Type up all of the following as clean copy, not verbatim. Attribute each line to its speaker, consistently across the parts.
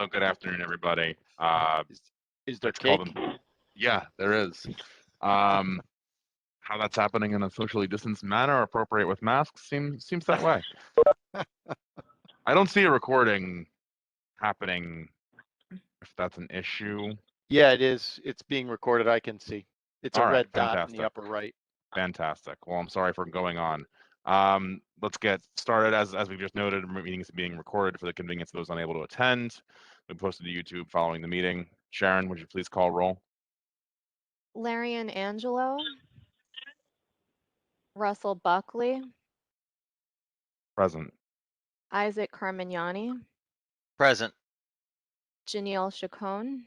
Speaker 1: So good afternoon, everybody.
Speaker 2: Is there
Speaker 1: Let's call
Speaker 2: cake?
Speaker 1: them. Yeah, there is. How that's happening in a socially distanced manner, appropriate with masks, seems that way. I don't see a recording happening. If that's an issue.
Speaker 2: Yeah, it is. It's being recorded. I can see. It's a
Speaker 1: All right,
Speaker 2: red dot in
Speaker 1: fantastic.
Speaker 2: the upper right.
Speaker 1: Fantastic. Well, I'm sorry for going on. Let's get started. As we just noted, meetings are being recorded for the convenience of those unable to attend. We posted to YouTube following the meeting. Sharon, would you please call roll?
Speaker 3: Larry and Angelo, Russell Buckley,
Speaker 1: Present.
Speaker 3: Isaac Carmignani,
Speaker 4: Present.
Speaker 3: Janelle Chacon,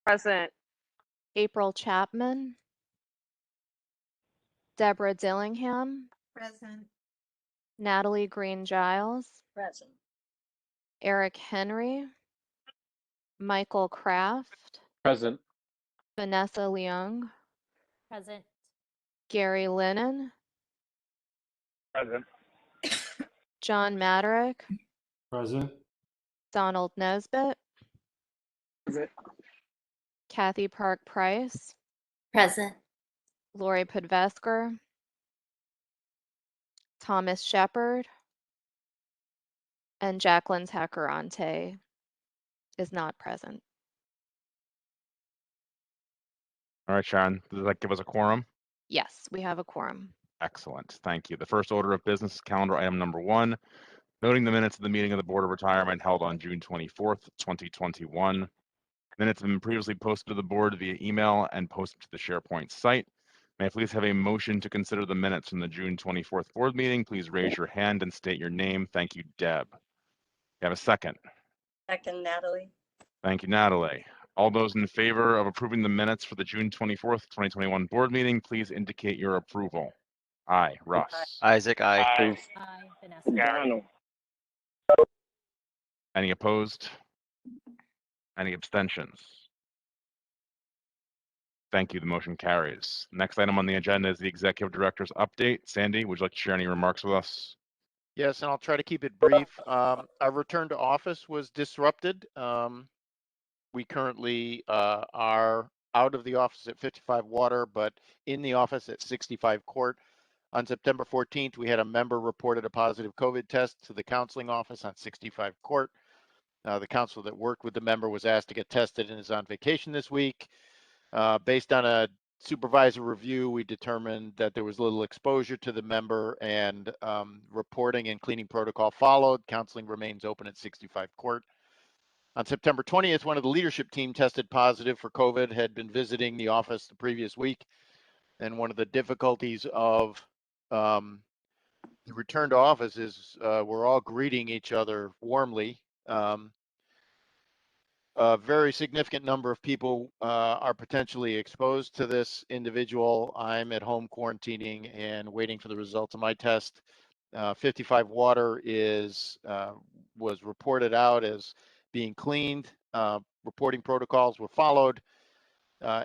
Speaker 5: Present.
Speaker 3: April Chapman, Deborah Dillingham,
Speaker 6: Present.
Speaker 3: Natalie Green-Giles,
Speaker 6: Present.
Speaker 3: Eric Henry, Michael Kraft,
Speaker 7: Present.
Speaker 3: Vanessa Leung,
Speaker 6: Present.
Speaker 3: Gary Lennon,
Speaker 7: Present.
Speaker 3: John Maderick,
Speaker 7: Present.
Speaker 3: Donald Nesbitt,
Speaker 7: Present.
Speaker 3: Kathy Park Price,
Speaker 6: Present.
Speaker 3: Lori Podvesker, Thomas Shepard, and Jacqueline Tacarante is not present.
Speaker 1: All right, Sharon, does that give us a quorum?
Speaker 3: Yes, we have a quorum.
Speaker 1: Excellent. Thank you. The first order of business is calendar item number 1, noting the minutes of the meeting of the Board of Retirement held on June 24th, 2021. Minutes have been previously posted to the board via email and posted to the SharePoint site. May I please have a motion to consider the minutes from the June 24th board meeting? Please raise your hand and state your name. Thank you, Deb. You have a second?
Speaker 6: Second, Natalie.
Speaker 1: Thank you, Natalie. All those in favor of approving the minutes for the June 24th, 2021 board meeting, please indicate your approval. Aye. Russ.
Speaker 4: Isaac, aye.
Speaker 7: Aye.
Speaker 6: Aye. Vanessa.
Speaker 7: Gano.
Speaker 1: Any opposed? Any abstentions? Thank you. The motion carries. Next item on the agenda is the executive director's update. Sandy, would you like to share any remarks with us?
Speaker 2: Yes, and I'll try to keep it brief. Our return to office was disrupted. We currently are out of the office at 55 Water, but in the office at 65 Court. On September 14th, we had a member reported a positive COVID test to the counseling office on 65 Court. The counselor that worked with the member was asked to get tested and is on vacation this week. Based on a supervisor review, we determined that there was little exposure to the member, and reporting and cleaning protocol followed. Counseling remains open at 65 Court. On September 20th, one of the leadership team tested positive for COVID, had been visiting the office the previous week. And one of the difficulties of the return to office is we're all greeting each other warmly. A very significant number of people are potentially exposed to this individual. I'm at home quarantining and waiting for the results of my test. 55 Water was reported out as being cleaned. Reporting protocols were followed.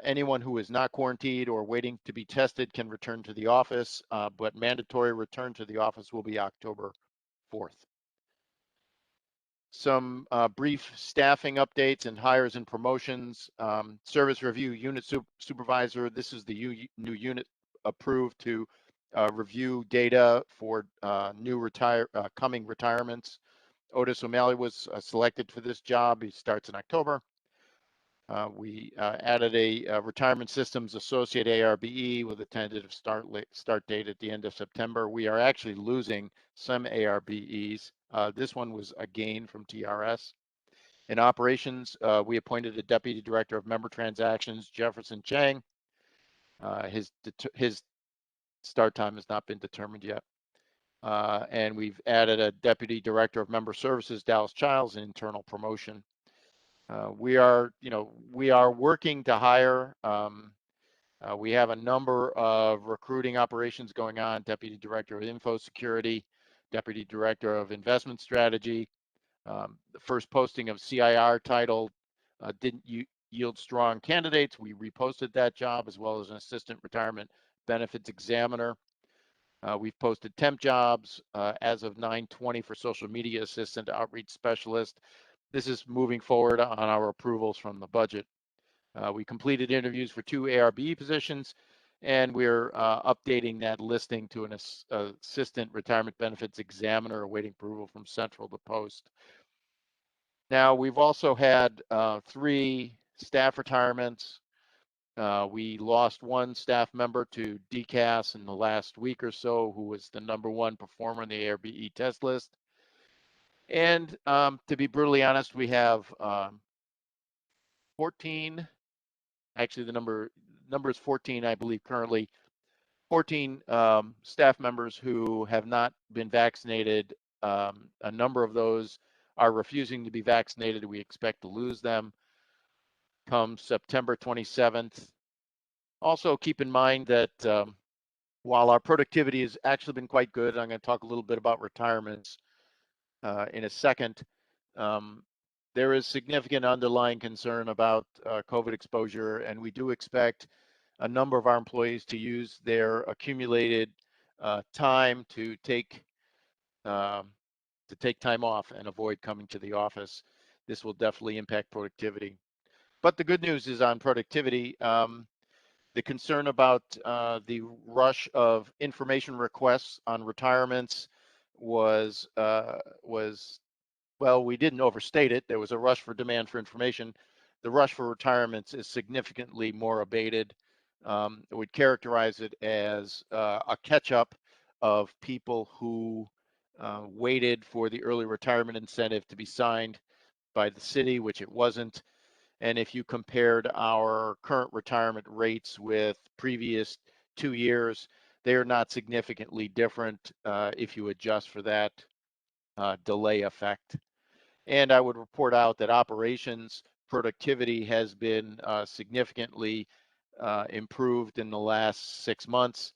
Speaker 2: Anyone who is not quarantined or waiting to be tested can return to the office, but mandatory return to the office will be October 4th. Some brief staffing updates and hires and promotions. Service review unit supervisor. This is the new unit approved to review data for new coming retirements. Otis O'Malley was selected for this job. He starts in October. We added a retirement systems associate ARBE with a tentative start date at the end of September. We are actually losing some ARBEs. This one was a gain from TRS. In operations, we appointed a deputy director of member transactions, Jefferson Chang. His start time has not been determined yet. And we've added a deputy director of member services, Dallas Childs, an internal promotion. We are working to hire. We have a number of recruiting operations going on. Deputy Director of Info Security, Deputy Director of Investment Strategy. The first posting of CIR title didn't yield strong candidates. We reposted that job, as well as an assistant retirement benefits examiner. We've posted temp jobs as of 9/20 for social media assistant, outreach specialist. this is moving forward on our approvals from the budget. We completed interviews for 2 ARBE positions, and we're updating that listing to an assistant retirement benefits examiner awaiting approval from Central to Post. Now, we've also had 3 staff retirements. We lost 1 staff member to DCAS in the last week or so, who was the #1 performer in the ARBE test list. And to be brutally honest, we have 14, actually the number is 14, I believe currently, 14 staff members who have not been vaccinated. A number of those are refusing to be vaccinated. We expect to lose them come September 27th. Also keep in mind that while our productivity has actually been quite good, I'm going to talk a little bit about retirements in a second. There is significant underlying concern about COVID exposure, and we do expect a number of our employees to use their accumulated time to take time off and avoid coming to the office. This will definitely impact productivity. But the good news is on productivity, the concern about the rush of information requests on retirements was, well, we didn't overstate it. There was a rush for demand for information. The rush for retirements is significantly more abated. I would characterize it as a catch-up of people who waited for the early retirement incentive to be signed by the city, which it wasn't. And if you compared our current retirement rates with previous 2 years, they are not significantly different if you adjust for that delay effect. And I would report out that operations productivity has been significantly improved in the last 6 months.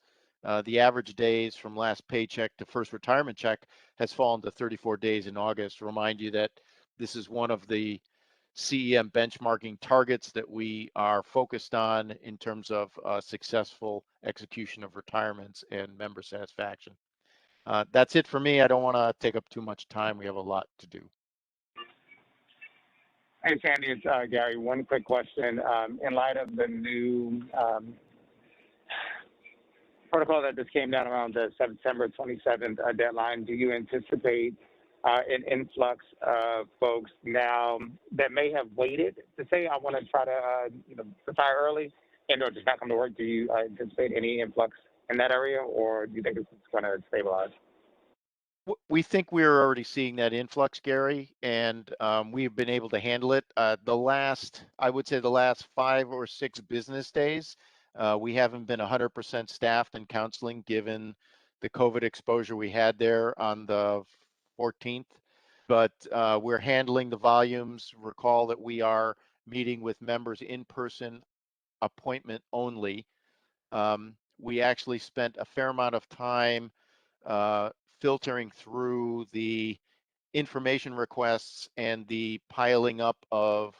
Speaker 2: The average days from last paycheck to first retirement check has fallen to 34 days in August. Remind you that this is one of the CEM benchmarking targets that we are focused on in terms of successful execution of retirements and member satisfaction. That's it for me. I don't want to take up too much time. We have a lot to do.
Speaker 4: Hey, Sandy, it's Gary. One quick question. In light of the new protocol that just came down around the September 27th deadline, do you anticipate an influx of folks now that may have waited to say, I want to try to retire early and or just not come to work? Do you anticipate any influx in that area, or do you think it's going to stabilize?
Speaker 2: We think we're already seeing that influx, Gary, and we've been able to handle it. I would say the last 5 or 6 business days, we haven't been 100% staffed in counseling given the COVID exposure we had there on the 14th, but we're handling the volumes. Recall that we are meeting with members in person, appointment only. We actually spent a fair amount of time filtering through the information requests and the piling up of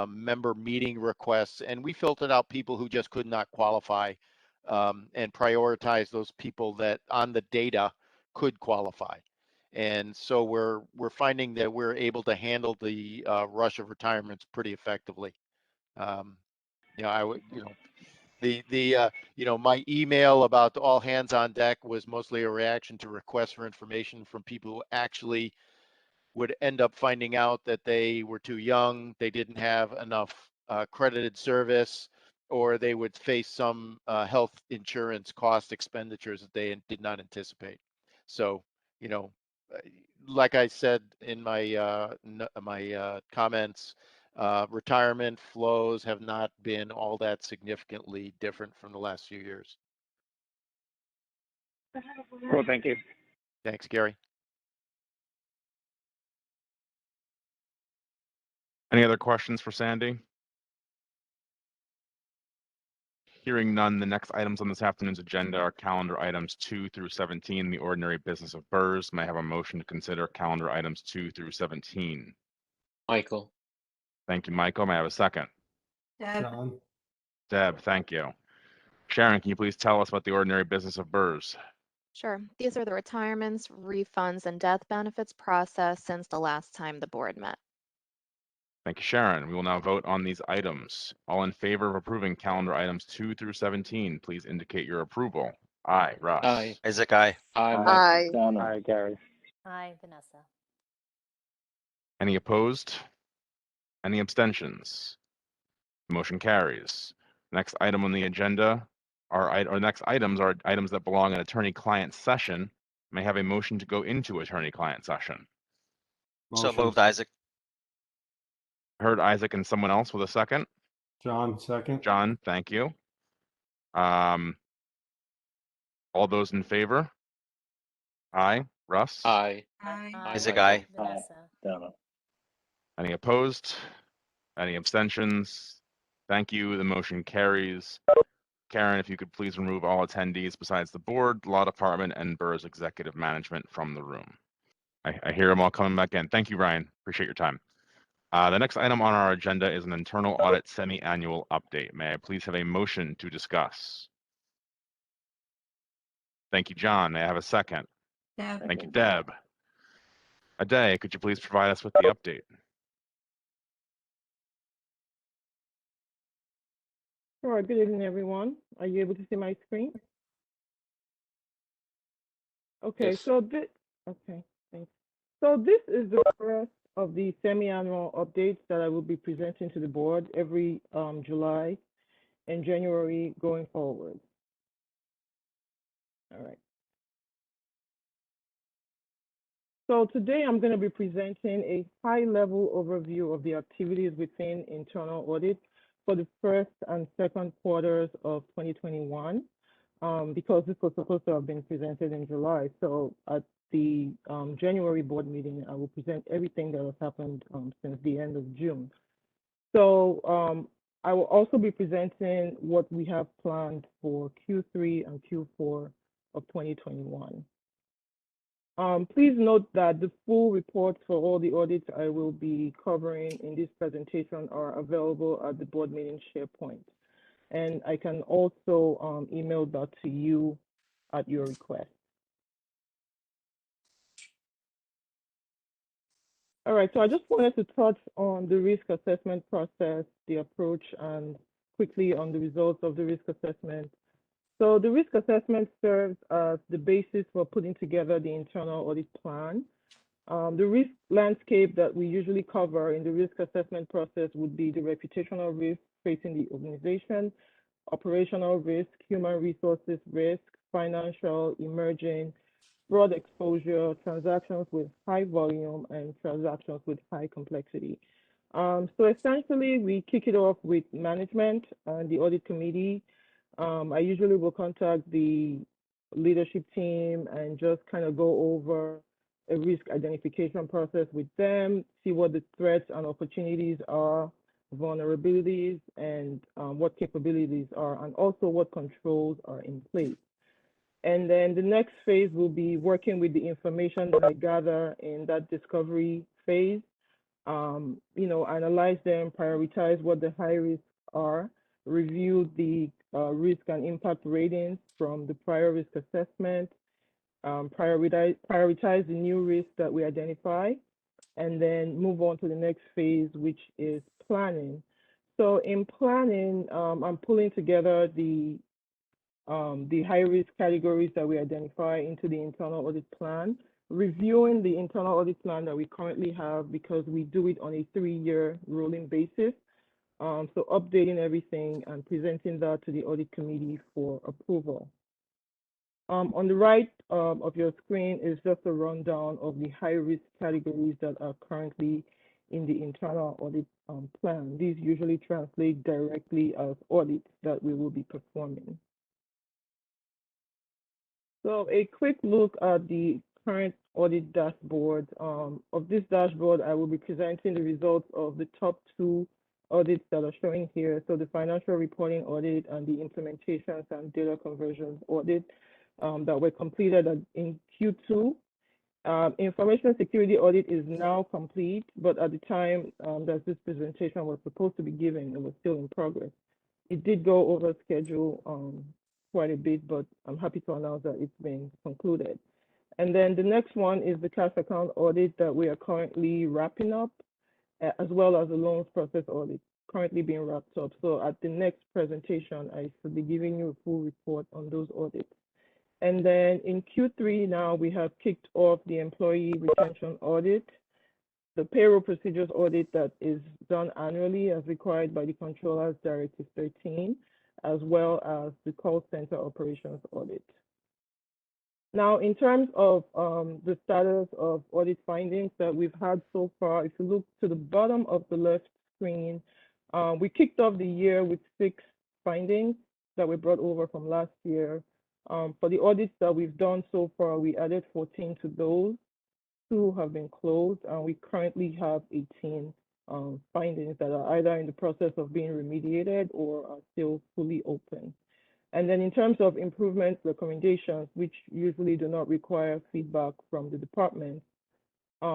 Speaker 2: member meeting requests, and we filtered out people who just could not qualify and prioritize those people that on the data could qualify. And so we're finding that we're able to handle the rush of retirements pretty effectively. My email about all hands on deck was mostly a reaction to requests for information from people who actually would end up finding out that they were too young, they didn't have enough credited service, or they would face some health insurance cost expenditures that they did not anticipate. So, like I said in my comments, retirement flows have not been all that significantly different from the last few years.
Speaker 4: Cool, thank you.
Speaker 2: Thanks, Gary.
Speaker 1: Any other questions for Sandy? Hearing none, the next items on this afternoon's agenda are calendar items 2 through 17, the ordinary business of BERS. May I have a motion to consider calendar items 2 through 17?
Speaker 5: Michael.
Speaker 1: Thank you, Michael. May I have a second?
Speaker 7: John.
Speaker 1: Deb, thank you. Sharon, can you please tell us about the ordinary business of BERS?
Speaker 3: Sure. These are the retirements, refunds, and death benefits processed since the last time the board met.
Speaker 1: Thank you, Sharon. We will now vote on these items. All in favor of approving calendar items 2 through 17, please indicate your approval. Aye, Russ.
Speaker 2: Aye.
Speaker 5: Isaac, aye.
Speaker 7: Aye.
Speaker 4: Aye, Gary.
Speaker 6: Aye, Vanessa.
Speaker 1: Any opposed? Any abstentions? Motion carries. Next item on the agenda, our next items are items that belong in attorney-client session. May I have a motion to go into attorney-client session.
Speaker 5: So
Speaker 7: Motion.
Speaker 5: moved, Isaac.
Speaker 1: Heard Isaac and someone else with a second.
Speaker 7: John, second.
Speaker 1: John, thank you. All those in favor? Aye. Russ?
Speaker 2: Aye.
Speaker 5: Isaac, aye.
Speaker 6: Vanessa.
Speaker 1: Any opposed? Any abstentions? Thank you. The motion carries. Karen, if you could please remove all attendees besides the board, law department, and BERS executive management from the room. I hear them all coming back in. Thank you, Ryan. Appreciate your time. The next item on our agenda is an internal audit semi-annual update. May I please have a motion to discuss? Thank you, John. May I have a second? Thank you, Deb. Aday, could you please provide us with the update?
Speaker 8: Sure. Good evening, everyone. Are you able to see my screen? Okay,
Speaker 2: Yes.
Speaker 8: thanks. So this is the first of the semi-annual updates that I will be presenting to the board every July and January going forward. All right. So today I'm going to be presenting a high-level overview of the activities within internal audit for the first and second quarters of 2021, because this was supposed to have been presented in July. So at the January board meeting, I will present everything that has happened since the end of June. So I will also be presenting what we have planned for Q3 and Q4 of 2021. Please note that the full reports for all the audits I will be covering in this presentation are available at the board meeting SharePoint. And I can also email that to you at your request. All right, so I just wanted to touch on the risk assessment process, the approach, and quickly on the results of the risk assessment. So the risk assessment serves as the basis for putting together the internal audit plan. The risk landscape that we usually cover in the risk assessment process would be the reputational risk facing the organization, operational risk, human resources risk, financial, emerging, broad exposure, transactions with high volume, and transactions with high complexity. So essentially, we kick it off with management and the audit committee. I usually will contact the leadership team and just kind of go over a risk identification process with them, see what the threats and opportunities are, vulnerabilities, and what capabilities are, and also what controls are in place. And then the next phase will be working with the information that I gather in that discovery phase, analyze them, prioritize what the high risks are, review the risk and impact ratings from the prior risk assessment, prioritize the new risks that we identify, and then move on to the next phase, which is planning. So in planning, I'm pulling together the high risk categories that we identify into the internal audit plan, reviewing the internal audit plan that we currently have because we do it on a 3-year rolling basis. So updating everything and presenting that to the audit committee for approval. On the right of your screen is just a rundown of the high risk categories that are currently in the internal audit plan. These usually translate directly as audits that we will be performing. So a quick look at the current audit dashboard. Of this dashboard, I will be presenting the results of the top 2 audits that are showing here. So the financial reporting audit and the implementations and data conversions audit that were completed in Q2. Information security audit is now complete, but at the time that this presentation was supposed to be given, it was still in progress. It did go over schedule quite a bit, but I'm happy to announce that it's been concluded. And then the next one is the cash account audit that we are currently wrapping up. as well as the loans process audit currently being wrapped up. So at the next presentation, I should be giving you a full report on those audits. And then in Q3 now, we have kicked off the employee retention audit, the payroll procedures audit that is done annually as required by the Controller's Directive 13, as well as the call center operations audit. Now, in terms of the status of audit findings that we've had so far, if you look to the bottom of the left screen, we kicked off the year with 6 findings that were brought over from last year. For the audits that we've done so far, we added 14 to those. 2 have been closed, and we currently have 18 findings that are either in the process of being remediated or are still fully open. And then in terms of improvement recommendations, which usually do not require feedback from the department,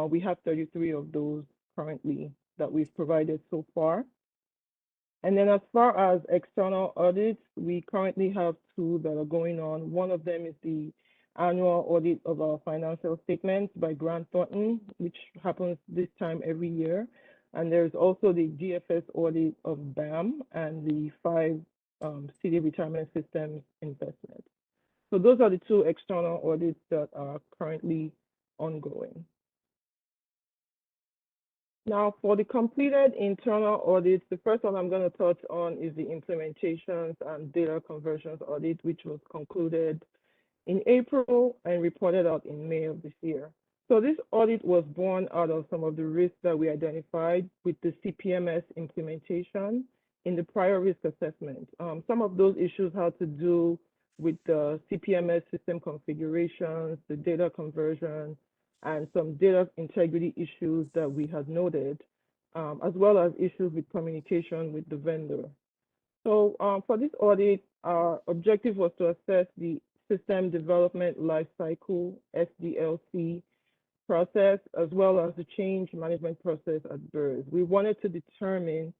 Speaker 8: we have 33 of those currently that we've provided so far. And then as far as external audits, we currently have 2 that are going on. One of them is the annual audit of our financial statements by Grant Thornton, which happens this time every year. And there's also the DFS audit of BAM and the 5 city retirement systems investments. So those are the 2 external audits that are currently ongoing. Now, for the completed internal audits, the first one I'm going to touch on is the implementations and data conversions audit, which was concluded in April and reported out in May of this year. So this audit was born out of some of the risks that we identified with the CPMS implementation in the prior risk assessment. Some of those issues had to do with the CPMS system configurations, the data conversion, and some data integrity issues that we had noted, as well as issues with communication with the vendor. So for this audit, our objective was to assess the System Development Lifecycle, SDLC, process, as well as the change management process at BERS. We wanted to determine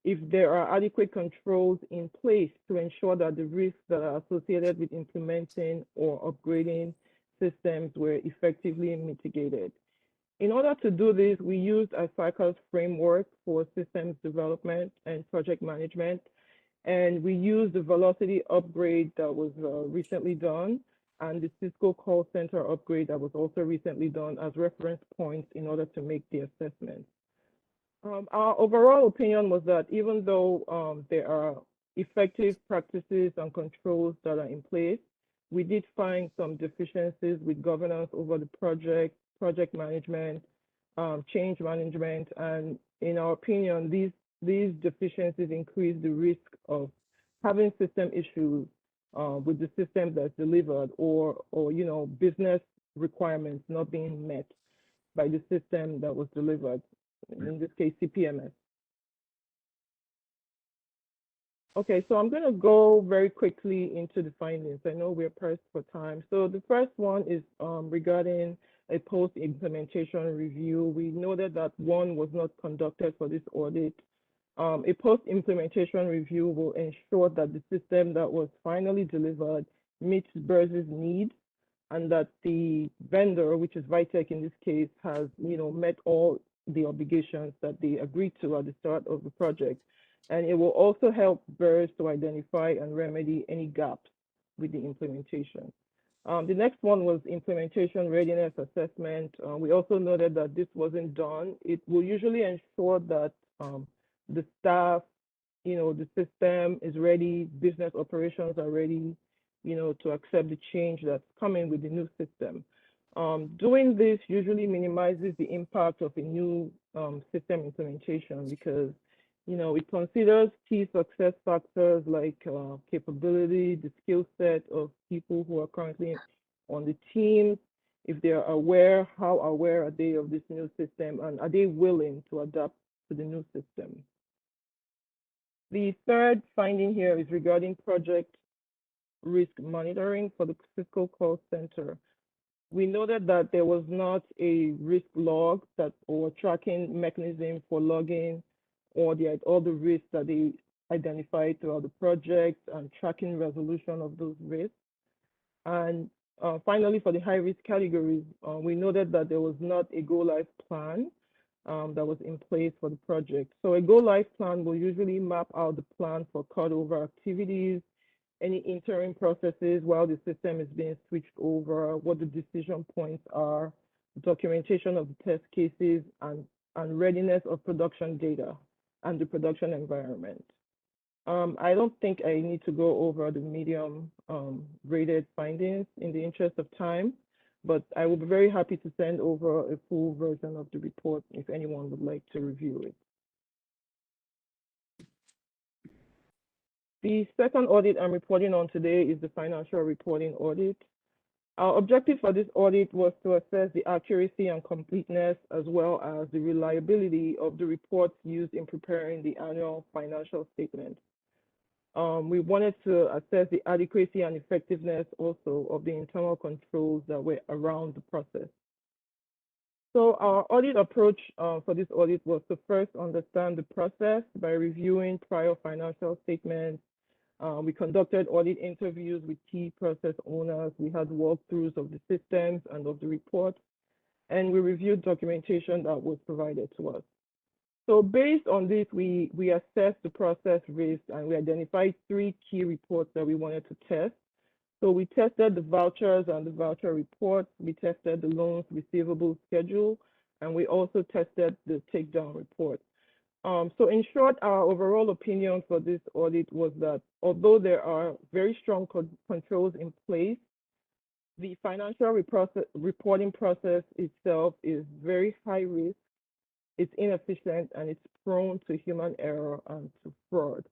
Speaker 8: if there are adequate controls in place to ensure that the risks that are associated with implementing or upgrading systems were effectively mitigated. In order to do this, we used a cycles framework for systems development and project management, and we used the velocity upgrade that was recently done and the Fiscal call center upgrade that was also recently done as reference points in order to make the assessment. Our overall opinion was that even though there are effective practices and controls that are in place, we did find some deficiencies with governance over the project management, change management, and in our opinion, these deficiencies increase the risk of having system issues with the system that's delivered, or business requirements not being met by the system that was delivered, in this case CPMS. Okay, so I'm going to go very quickly into the findings. I know we're pressed for time. So the first one is regarding a post-implementation review. We noted that one was not conducted for this audit. A post-implementation review will ensure that the system that was finally delivered meets BERS's needs, and that the vendor, which is Vitech in this case, has met all the obligations that they agreed to at the start of the project. And it will also help BERS to identify and remedy any gaps with the implementation. The next one was implementation readiness assessment. We also noted that this wasn't done. It will usually ensure that the staff, the system is ready, business operations are ready, to accept the change that's coming with the new system. Doing this usually minimizes the impact of a new system implementation because, it considers key success factors like capability, the skill set of people who are currently on the team, if they are aware, how aware are they of this new system, and are they willing to adapt to the new system. The third finding here is regarding project risk monitoring for the Fiscal call center. We noted that there was not a risk log or tracking mechanism for logging all the risks that they identified throughout the project and tracking resolution of those risks. And finally, for the high risk categories, we noted that there was not a go live plan that was in place for the project. So a go-live plan will usually map out the plan for cutover activities, any interim processes while the system is being switched over, what the decision points are, documentation of the test cases, and readiness of production data and the production environment. I don't think I need to go over the medium rated findings in the interest of time, but I will be very happy to send over a full version of the report if anyone would like to review it. The second audit I'm reporting on today is the financial reporting audit. Our objective for this audit was to assess the accuracy and completeness, as well as the reliability of the reports used in preparing the annual financial statement. We wanted to assess the adequacy and effectiveness also of the internal controls that were around the process. So our audit approach for this audit was to first understand the process by reviewing prior financial statements. We conducted audit interviews with key process owners. We had walkthroughs of the systems and of the reports, and we reviewed documentation that was provided to us. So based on this, we assessed the process risk, and we identified 3 key reports that we wanted to test. So we tested the vouchers and the voucher reports. We tested the loans receivable schedule, and we also tested the takedown report. So in short, our overall opinion for this audit was that although there are very strong controls in place, the financial reporting process itself is very high risk, it's inefficient, and it's prone to human error and to fraud.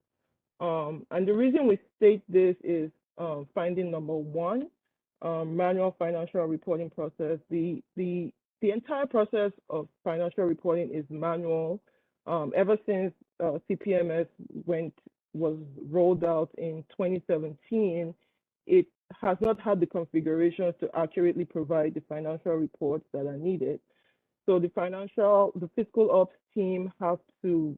Speaker 8: And the reason we state this is finding number 1, manual financial reporting process. The entire process of financial reporting is manual. Ever since CPMS was rolled out in 2017, it has not had the configurations to accurately provide the financial reports that are needed. So the fiscal ops team have to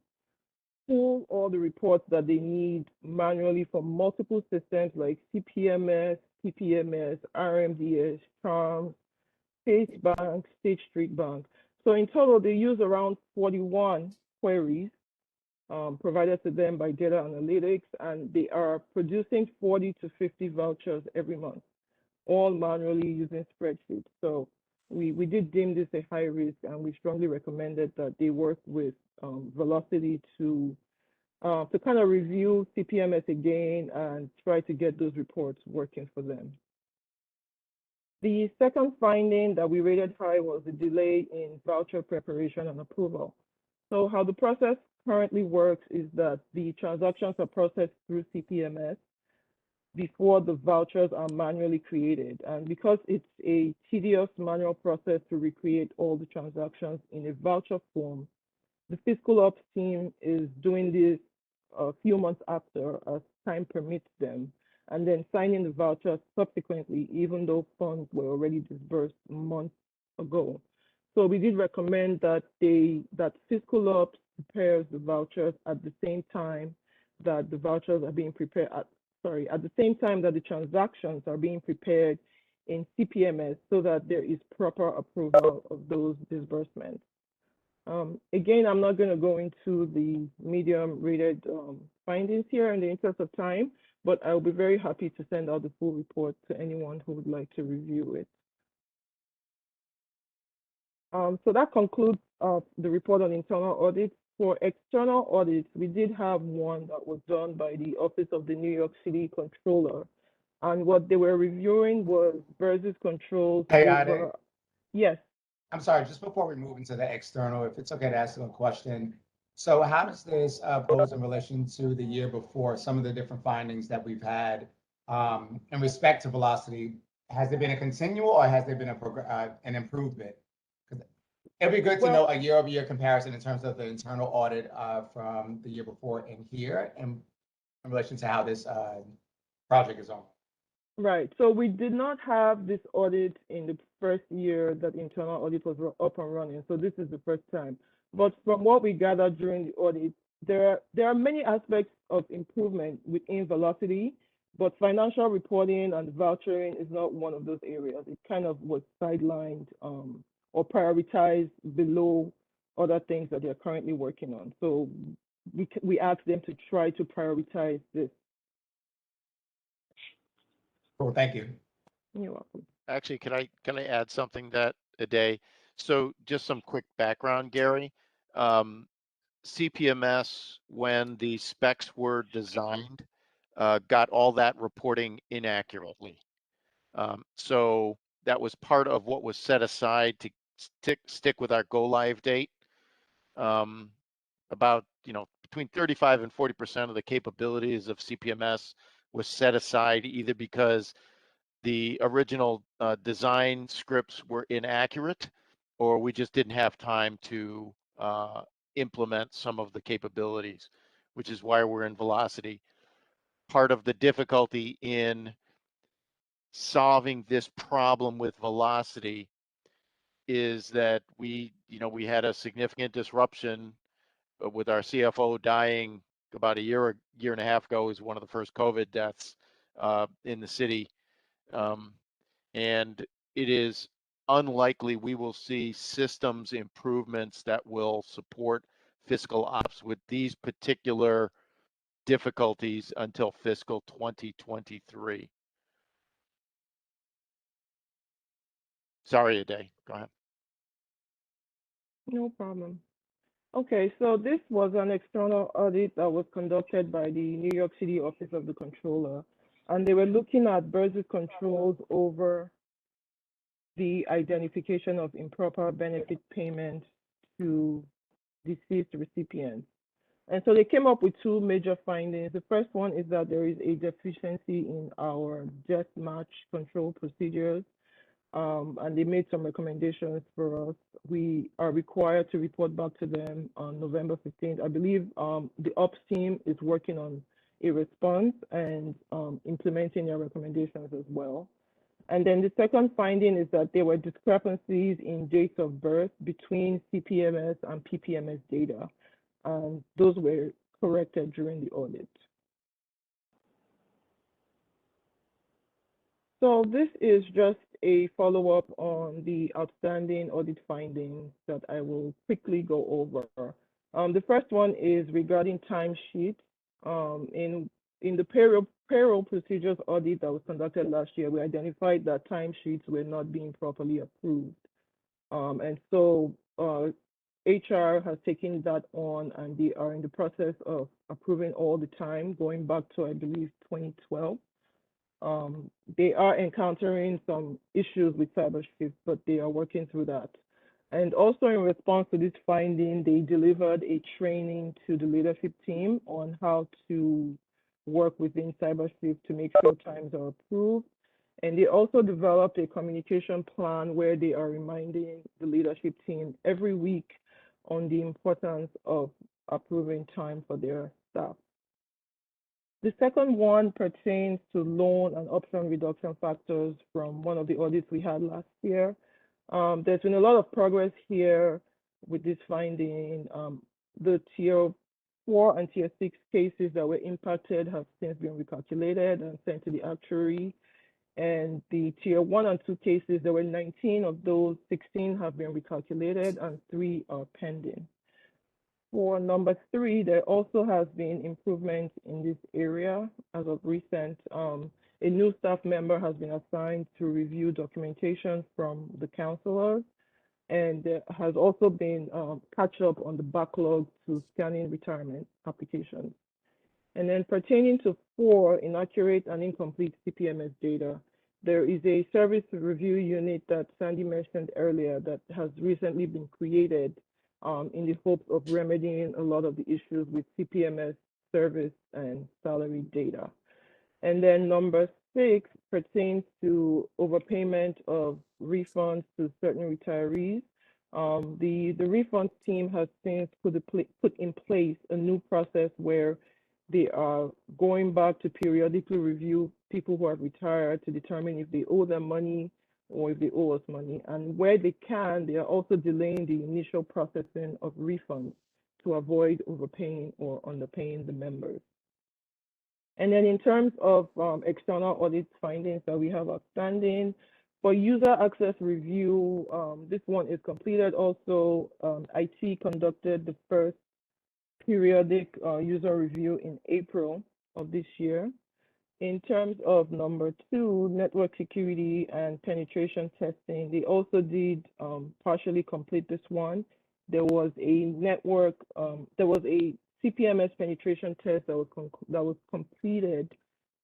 Speaker 8: pull all the reports that they need manually from multiple systems like CPMS, PPMS, RMDS, Charms, State Bank, State Street Bank. So in total, they use around 41 queries provided to them by data analytics, and they are producing 40 to 50 vouchers every month, all manually using spreadsheets. So we did deem this a high risk, and we strongly recommended that they work with Velocity to kind of review CPMS again and try to get those reports working for them. The second finding that we rated high was the delay in voucher preparation and approval. So how the process currently works is that the transactions are processed through CPMS before the vouchers are manually created. And because it's a tedious manual process to recreate all the transactions in a voucher form, the fiscal ops team is doing this a few months after as time permits them, and then signing the vouchers subsequently, even though funds were already disbursed months ago. So we did recommend that fiscal ops prepares the vouchers at the same time that the vouchers are being prepared at the same time that the transactions are being prepared in CPMS, so that there is proper approval of those disbursements. Again, I'm not going to go into the medium rated findings here in the interest of time, but I'll be very happy to send out the full report to anyone who would like to review it. So that concludes the report on internal audits. For external audits, we did have one that was done by the Office of the New York City Controller. And what they were reviewing was BERS's controls over... Yes.
Speaker 9: I'm sorry, just before we move into the external, if it's okay to ask a question. So how does this pose in relation to the year before, some of the different findings that we've had in respect to velocity? Has there been a continual, or has there been an improvement? It'd be good to know a year-over-year comparison in terms of the internal audit from the year before and here, and in relation to how this project is on.
Speaker 8: Right. So we did not have this audit in the first year that internal audit was up and running. So this is the first time. But from what we gathered during the audit, there are many aspects of improvement within Velocity, but financial reporting and vouchering is not one of those areas. It kind of was sidelined or prioritized below other things that they're currently working on. So we asked them to try to prioritize this.
Speaker 9: Cool, thank you.
Speaker 8: You're welcome.
Speaker 2: Actually, can I add something that a day? So just some quick background, Gary. CPMS, when the specs were designed, got all that reporting inaccurately. So that was part of what was set aside to stick with our go live date. About, between 35 and 40% of the capabilities of CPMS was set aside either because the original design scripts were inaccurate, or we just didn't have time to implement some of the capabilities, which is why we're in velocity. Part of the difficulty in solving this problem with velocity is that we had a significant disruption with our CFO dying about a year and a half ago. Is one of the first COVID deaths in the city. And it is unlikely we will see systems improvements that will support fiscal ops with these particular difficulties until fiscal 2023. Sorry, Ade, go ahead.
Speaker 8: No problem. Okay, so this was an external audit that was conducted by the New York City Office of the Controller, and they were looking at BERS controls over the identification of improper benefit payment to deceased recipients. And so they came up with two major findings. The first one is that there is a deficiency in our just match control procedures, and they made some recommendations for us. We are required to report back to them on November 15th. I believe the ops team is working on a response and implementing their recommendations as well. And then the second finding is that there were discrepancies in dates of birth between CPMS and PPMS data, and those were corrected during the audit. So this is just a follow-up on the outstanding audit findings that I will quickly go over. The first one is regarding timesheets. In the payroll procedures audit that was conducted last year, we identified that timesheets were not being properly approved. And so HR has taken that on, and they are in the process of approving all the time, going back to, I believe, 2012. They are encountering some issues with CyberShift, but they are working through that. And also in response to this finding, they delivered a training to the leadership team on how to work within CyberShift to make sure times are approved. And they also developed a communication plan where they are reminding the leadership team every week on the importance of approving time for their staff. The second one pertains to loan and option reduction factors from one of the audits we had last year. There's been a lot of progress here with this finding. The Tier 4 and Tier 6 cases that were impacted have since been recalculated and sent to the actuary. And the Tier 1 and 2 cases, there were 19 of those, 16 have been recalculated and 3 are pending. For number 3, there also has been improvement in this area as of recent. A new staff member has been assigned to review documentation from the counselors, and there has also been catch up on the backlog to scanning retirement applications. And then pertaining to 4, inaccurate and incomplete CPMS data, there is a service review unit that Sandy mentioned earlier that has recently been created in the hopes of remedying a lot of the issues with CPMS service and salary data. And then number 6 pertains to overpayment of refunds to certain retirees. The refunds team has since put in place a new process where they are going back to periodically review people who have retired to determine if they owe them money or if they owe us money. And where they can, they are also delaying the initial processing of refunds to avoid overpaying or underpaying the members. And then in terms of external audit findings that we have outstanding, For user access review, this one is completed. Also, IT conducted the first periodic user review in April of this year. In terms of number 2, network security and penetration testing, they also did partially complete this one. There was a CPMS penetration test that was completed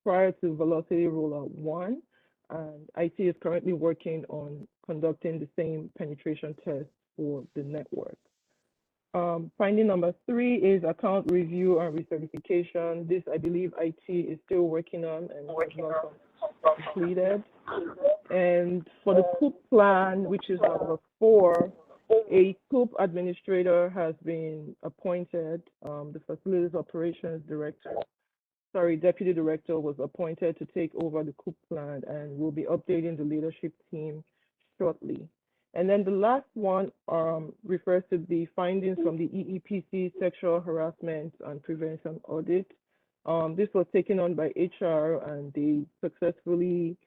Speaker 8: prior to Velocity Rollout 1, and IT is currently working on conducting the same penetration test for the network. Finding number 3 is account review and recertification. This, I believe, IT is still working on and has not completed. And for the COOP plan, which is number 4, a COOP administrator has been appointed. The facilities operations deputy director was appointed to take over the COOP plan and will be updating the leadership team shortly. And then the last one refers to the findings from the Eepc sexual harassment and prevention audit. This was taken on by HR, and they successfully,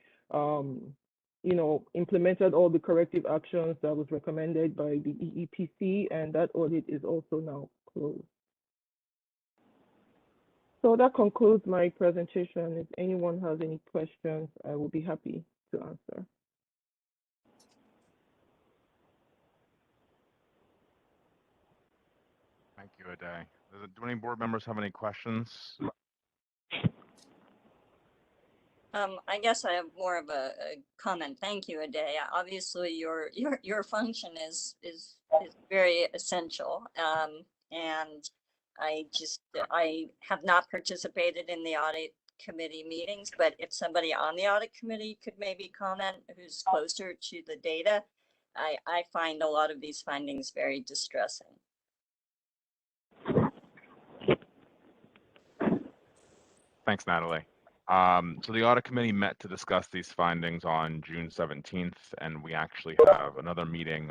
Speaker 8: implemented all the corrective actions that was recommended by the Eepc, and that audit is also now closed. So that concludes my presentation. If anyone has any questions, I will be happy to answer.
Speaker 1: Thank you, Ade. Do any board members have any questions?
Speaker 10: I guess I have more of a comment. Thank you, Ade. Obviously, your function is very essential, and I have not participated in the audit committee meetings, but if somebody on the audit committee could maybe comment who's closer to the data, I find a lot of these findings very distressing.
Speaker 1: Thanks, Natalie. So the audit committee met to discuss these findings on June 17th, and we actually have another meeting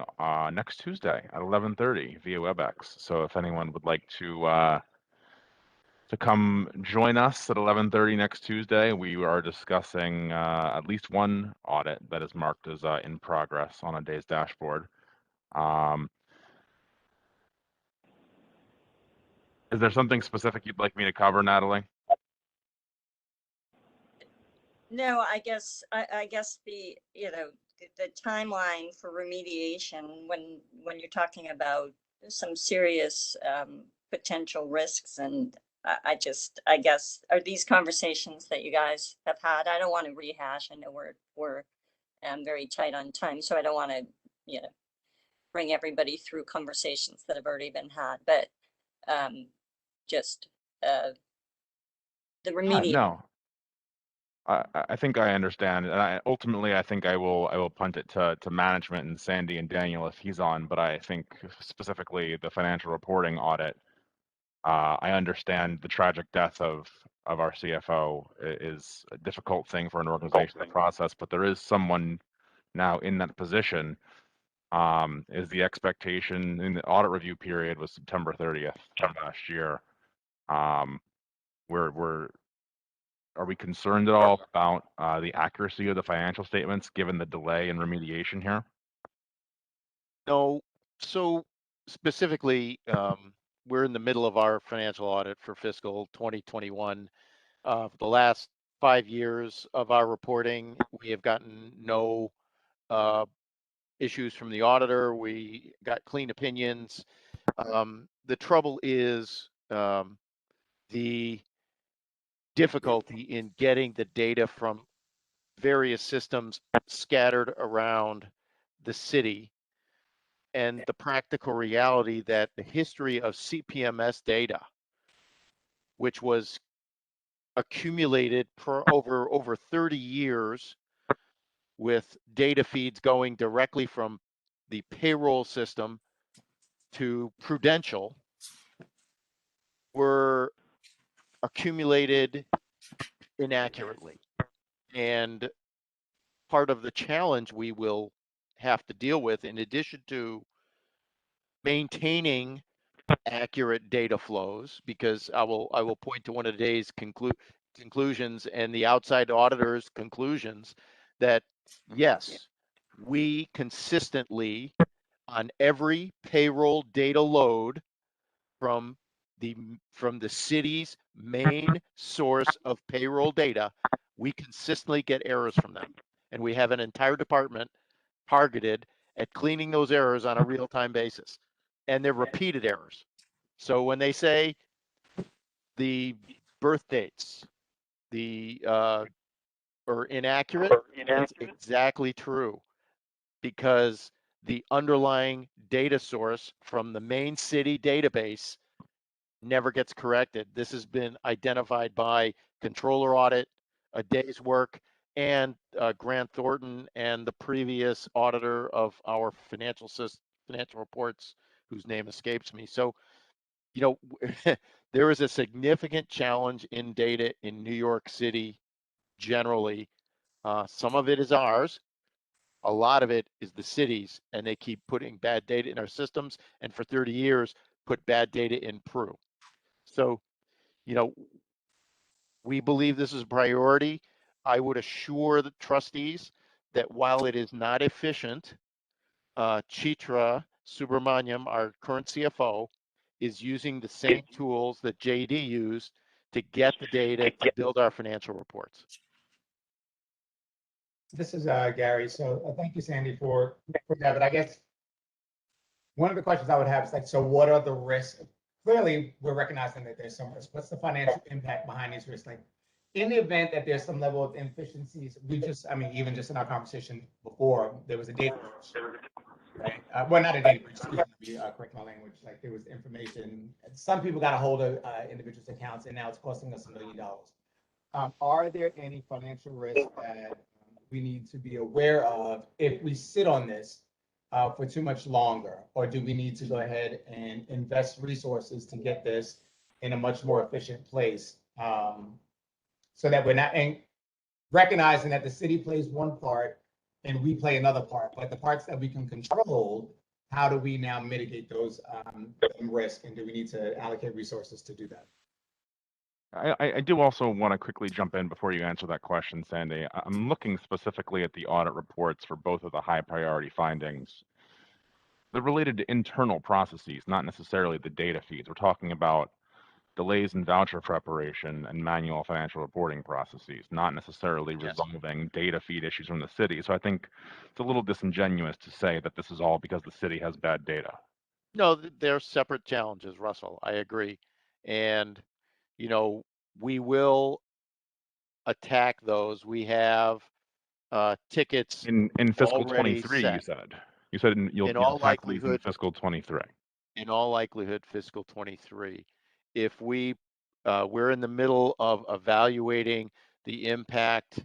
Speaker 1: next Tuesday at 11:30 via WebEx. So if anyone would like to come join us at 11:30 next Tuesday, we are discussing at least one audit that is marked as in progress on a day's dashboard. Is there something specific you'd like me to cover, Natalie?
Speaker 10: No, I guess the the timeline for remediation when you're talking about some serious potential risks, and I guess are these conversations that you guys have had? I don't want to rehash. I know we're very tight on time, so I don't want to bring everybody through conversations that have already been had, but just the remediation.
Speaker 1: No. I think I understand, and ultimately I think I will punt it to management and Sandy and Daniel if he's on. But I think specifically the financial reporting audit, I understand the tragic death of our CFO is a difficult thing for an organization to process. But there is someone now in that position. Is the expectation in the audit review period was September 30th of last year. Are we concerned at all about the accuracy of the financial statements given the delay in remediation here?
Speaker 2: No. So specifically, we're in the middle of our financial audit for fiscal 2021. For the last 5 years of our reporting, we have gotten no issues from the auditor. We got clean opinions. The trouble is the difficulty in getting the data from various systems scattered around the city, and the practical reality that the history of CPMS data, which was accumulated over 30 years with data feeds going directly from the payroll system to Prudential, were accumulated inaccurately. And part of the challenge we will have to deal with, in addition to maintaining accurate data flows, because I will point to one of today's conclusions and the outside auditors' conclusions, that Yes, we consistently on every payroll data load from the city's main source of payroll data, we consistently get errors from them. And we have an entire department targeted at cleaning those errors on a real-time basis. And they're repeated errors. So when they say the birth dates, are inaccurate, it's exactly true, because the underlying data source from the main city database never gets corrected. This has been identified by controller audit, a day's work, and Grant Thornton and the previous auditor of our financial reports, whose name escapes me. So, you know, there is a significant challenge in data in New York City generally. Some of it is ours. A lot of it is the cities, and they keep putting bad data in our systems, and for 30 years put bad data in Peru. So, you know, we believe this is a priority. I would assure the trustees that while it is not efficient, Chitra Subramaniam, our current CFO, is using the same tools that JD used to get the data to build our financial reports.
Speaker 9: This is Gary. So thank you, Sandy, for that. But I guess one of the questions I would have is like, so what are the risks? Clearly, we're recognizing that there's some risk. What's the financial impact behind these risks? Like, in the event that there's some level of inefficiencies, even just in our conversation before, there was a data breach, right? Well, not a data breach, excuse me, correct my language. Like, there was information, some people got a hold of individuals' accounts, and now it's costing us $1 million. Are there any financial risks that we need to be aware of if we sit on this for too much longer, or do we need to go ahead and invest resources to get this in a much more efficient place, so that we're not recognizing that the city plays one part and we play another part, but the parts that we can control, how do we now mitigate those risks, and do we need to allocate resources to do that?
Speaker 1: I do also want to quickly jump in before you answer that question, Sandy. I'm looking specifically at the audit reports for both of the high priority findings. They're related to internal processes, not necessarily the data feeds. We're talking about delays in voucher preparation and manual financial reporting processes, not necessarily resolving data feed issues from the city. So I think it's a little disingenuous to say that this is all because the city has bad data.
Speaker 2: No, they're separate challenges, Russell. I agree. And, you know, we will attack those. We have tickets
Speaker 1: In fiscal
Speaker 2: already
Speaker 1: 23,
Speaker 2: set.
Speaker 1: you said. You said you'll attack these in fiscal 23.
Speaker 2: In all likelihood, fiscal 23. If we're in the middle of evaluating the impact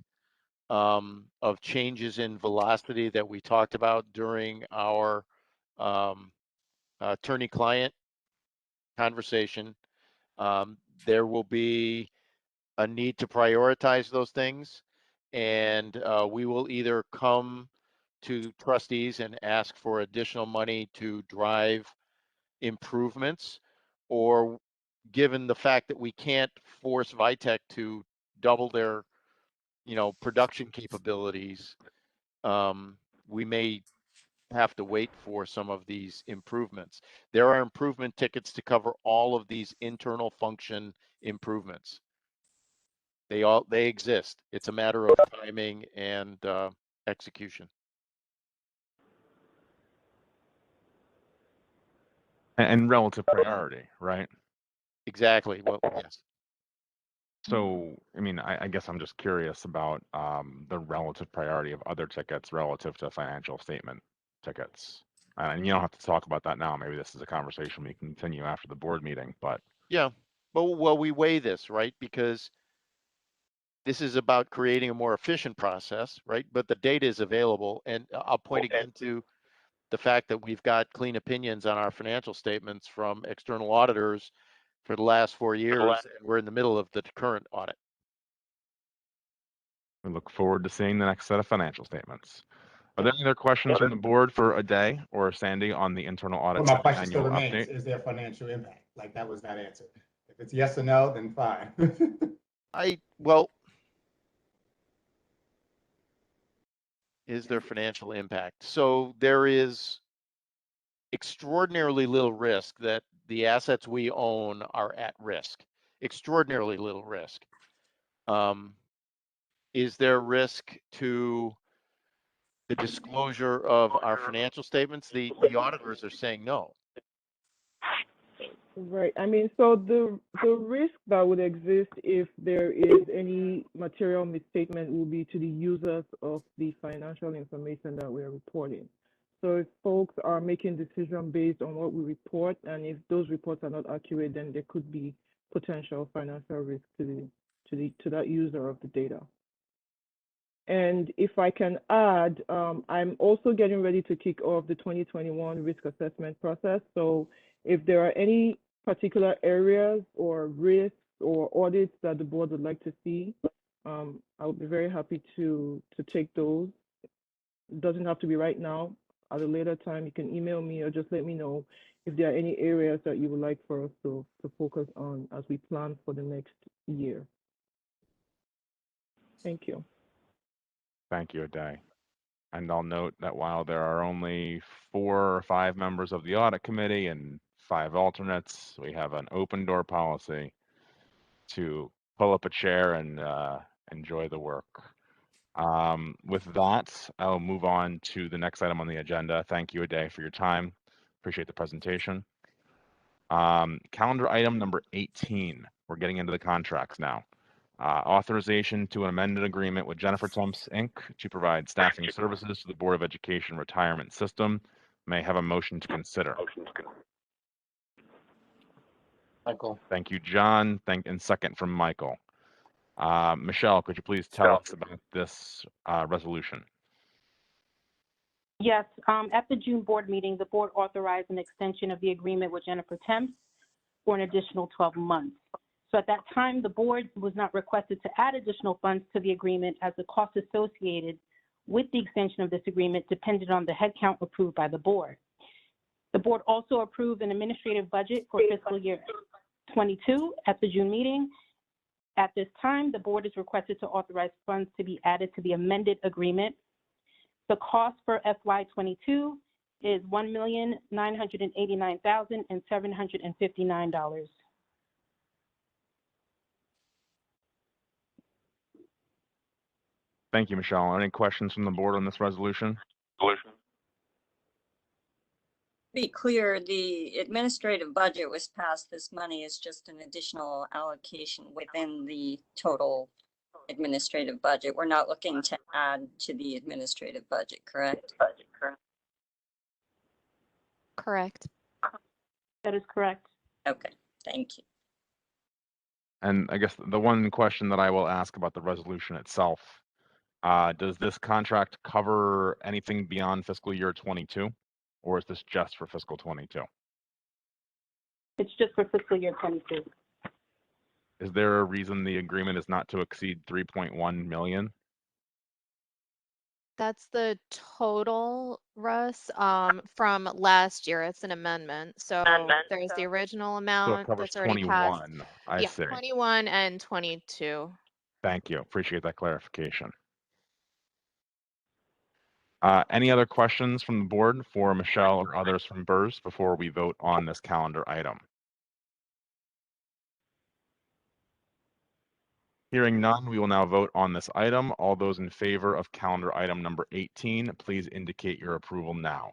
Speaker 2: of changes in velocity that we talked about during our attorney-client conversation. There will be a need to prioritize those things, and we will either come to trustees and ask for additional money to drive improvements, or given the fact that we can't force Vitek to double their, production capabilities, we may have to wait for some of these improvements. There are improvement tickets to cover all of these internal function improvements. They exist. It's a matter of timing and execution.
Speaker 1: And relative priority, right?
Speaker 2: Exactly. Well, yes.
Speaker 1: So, I mean, I guess I'm just curious about the relative priority of other tickets relative to financial statement tickets. And you don't have to talk about that now. Maybe this is a conversation we can continue after the board meeting, but.
Speaker 2: Yeah. Well, we weigh this, right? Because this is about creating a more efficient process, right? But the data is available. And I'll point again to the fact that we've got clean opinions on our financial statements from external auditors for the last 4 years, and we're in the middle of the current audit.
Speaker 1: We look forward to seeing the next set of financial statements. Are there any other questions from the board for Aday or Sandy on the internal audit?
Speaker 9: Well, my question still
Speaker 1: annual
Speaker 9: remains,
Speaker 1: update?
Speaker 9: is there financial impact? Like, that was not answered. If it's yes or no, then fine.
Speaker 2: Well, Is there financial impact? So there is extraordinarily little risk that the assets we own are at risk. Extraordinarily little risk. Is there risk to the disclosure of our financial statements? The auditors are saying no.
Speaker 8: Right. I mean, so the risk that would exist if there is any material misstatement will be to the users of the financial information that we're reporting. So if folks are making decisions based on what we report, and if those reports are not accurate, then there could be potential financial risk to that user of the data. And if I can add, I'm also getting ready to kick off the 2021 risk assessment process. So if there are any particular areas or risks or audits that the board would like to see, I would be very happy to take those. It doesn't have to be right now. At a later time, you can email me or just let me know if there are any areas that you would like for us to focus on as we plan for the next year. Thank you.
Speaker 1: Thank you, Aday. And I'll note that while there are only 4 or 5 members of the audit committee and 5 alternates, we have an open door policy to pull up a chair and enjoy the work. With that, I'll move on to the next item on the agenda. Thank you, Aday, for your time. Appreciate the presentation. Calendar item number 18. We're getting into the contracts now. Authorization to an amended agreement with Jennifer Temps, Inc. to provide staffing services to the Board of Education retirement system. May I have a motion to consider.
Speaker 6: Michael.
Speaker 1: Thank you, John. And second from Michael. Michelle, could you please tell us about this resolution?
Speaker 11: Yes, at the June board meeting, the board authorized an extension of the agreement with Jennifer Temps for an additional 12 months. So at that time, the board was not requested to add additional funds to the agreement as the costs associated with the extension of this agreement depended on the headcount approved by the board. The board also approved an administrative budget for fiscal year 22 at the June meeting. At this time, the board is requested to authorize funds to be added to the amended agreement. The cost for FY22 is $1,989,759.
Speaker 1: Thank you, Michelle. Any questions from the board on this resolution?
Speaker 10: Be clear, the administrative budget was passed. This money is just an additional allocation within the total administrative budget. We're not looking to add to the administrative budget, correct?
Speaker 3: Correct.
Speaker 11: That is correct.
Speaker 10: Okay, thank you.
Speaker 1: And I guess the one question that I will ask about the resolution itself, does this contract cover anything beyond fiscal year 22, or is this just for fiscal 22?
Speaker 11: It's just for fiscal year 22.
Speaker 1: Is there a reason the agreement is not to exceed 3.1 million?
Speaker 3: That's the total, Russ, from last year. It's an amendment. So there's the original
Speaker 1: So it
Speaker 3: amount
Speaker 1: covers
Speaker 3: that's already passed.
Speaker 1: 21. I
Speaker 3: Yeah,
Speaker 1: see.
Speaker 3: 21 and 22.
Speaker 1: Thank you. Appreciate that clarification. Any other questions from the board for Michelle or others from Burs before we vote on this calendar item? Hearing none, we will now vote on this item. All those in favor of calendar item number 18, please indicate your approval now.